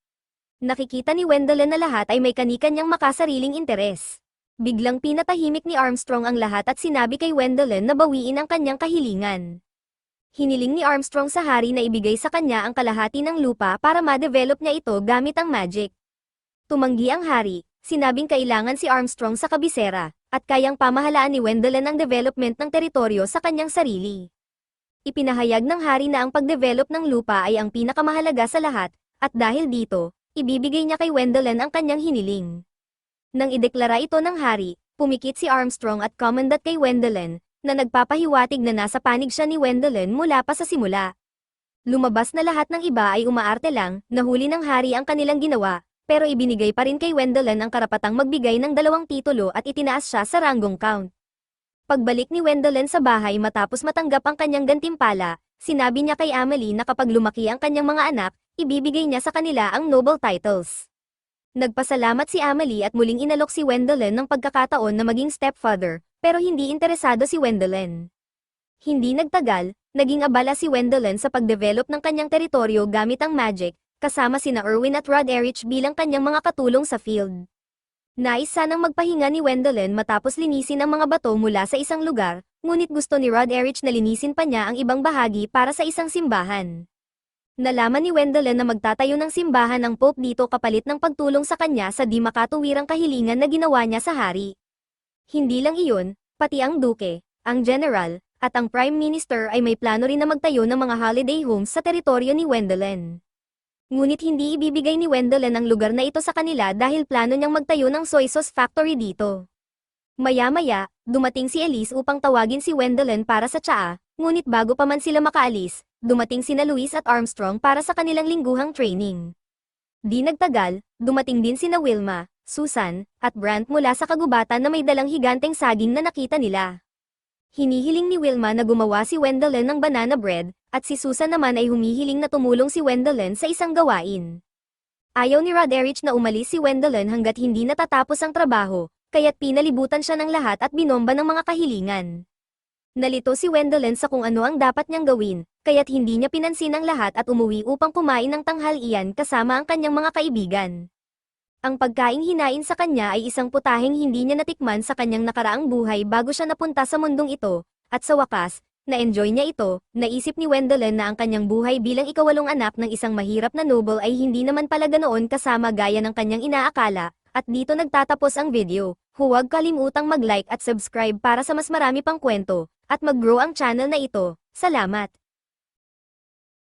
Nakikita ni Wendelin na lahat ay may kani-kanyang makasariling interes. Biglang pinatahimik ni Armstrong ang lahat at sinabi kay Wendelin na bawiin ang kanyang kahilingan. Hiniling ni Armstrong sa hari na ibigay sa kanya ang kalahati ng lupa para ma-develop niya ito gamit ang magic. Tumanggi ang hari, sinabing kailangan si Armstrong sa kabisera, at kayang pamahalaan ni Wendelin ang development ng teritoryo sa kanyang sarili. Ipinahayag ng hari na ang pag-develop ng lupa ay ang pinakamahalaga sa lahat, at dahil dito, ibibigay niya kay Wendelin ang kanyang hiniling. Nang ideklara ito ng hari, pumikit si Armstrong at commandant kay Wendelin, na nagpapahiwatig na nasa panig siya ni Wendelin mula pa sa simula. Lumabas na lahat ng iba ay umaarte lang, nahuli ng hari ang kanilang ginawa, pero ibinigay pa rin kay Wendelin ang karapatang magbigay ng 2 titulo at itinaas siya sa ranggong count. Pagbalik ni Wendelin sa bahay matapos matanggap ang kanyang gantimpala, sinabi niya kay Amelie na kapag lumaki ang kanyang mga anak, ibibigay niya sa kanila ang noble titles. Nagpasalamat si Amelie at muling inalok si Wendelin ng pagkakataon na maging stepfather, pero hindi interesado si Wendelin. Hindi nagtagal, naging abala si Wendelin sa pagdevelop ng kanyang teritoryo gamit ang magic, kasama sina Erwin at Rod Erich bilang kanyang mga katulong sa field. Nais sanang magpahinga ni Wendelin matapos linisin ang mga bato mula sa isang lugar, ngunit gusto ni Rod Erich na linisin pa niya ang ibang bahagi para sa isang simbahan. Nalaman ni Wendelin na magtatayo ng simbahan ng Pope dito kapalit ng pagtulong sa kanya sa di makatuwirang kahilingan na ginawa niya sa hari. Hindi lang iyon, pati ang Duke, ang General, at ang Prime Minister ay may plano rin na magtayo ng mga holiday homes sa teritoryo ni Wendelin. Ngunit hindi ibibigay ni Wendelin ang lugar na ito sa kanila dahil plano niyang magtayo ng soy sauce factory dito. Maya-maya, dumating si Elise upang tawagin si Wendelin para sa tsaa, ngunit bago pa man sila makaalis, dumating sina Luis at Armstrong para sa kanilang lingguhang training. Di nagtagal, dumating din sina Wilma, Susan, at Brant mula sa kagubatan na may dalang higanteng saging na nakita nila. Hinihiling ni Wilma na gumawa si Wendelin ng banana bread, at si Susan naman ay humihiling na tumulong si Wendelin sa isang gawain. Ayaw ni Rod Erich na umalis si Wendelin hanggat hindi natatapos ang trabaho, kaya't pinalibutan siya ng lahat at binomba ng mga kahilingan. Nalito si Wendelin sa kung ano ang dapat niyang gawin, kaya't hindi niya pinansin ang lahat at umuwi upang kumain ng tanghalian kasama ang kanyang mga kaibigan. Ang pagkaing hinain sa kanya ay isang putaheng hindi niya natikman sa kanyang nakaraang buhay bago siya napunta sa mundong ito, at sa wakas, na-enjoy niya ito. Naisip ni Wendelin na ang kanyang buhay bilang ikawalong anak ng isang mahirap na noble ay hindi naman pala ganoon kasama gaya ng kanyang inaakala, at dito nagtatapos ang video. Huwag kalimutang mag-like at subscribe para sa mas marami pang kwento, at mag-grow ang channel na ito. Salamat!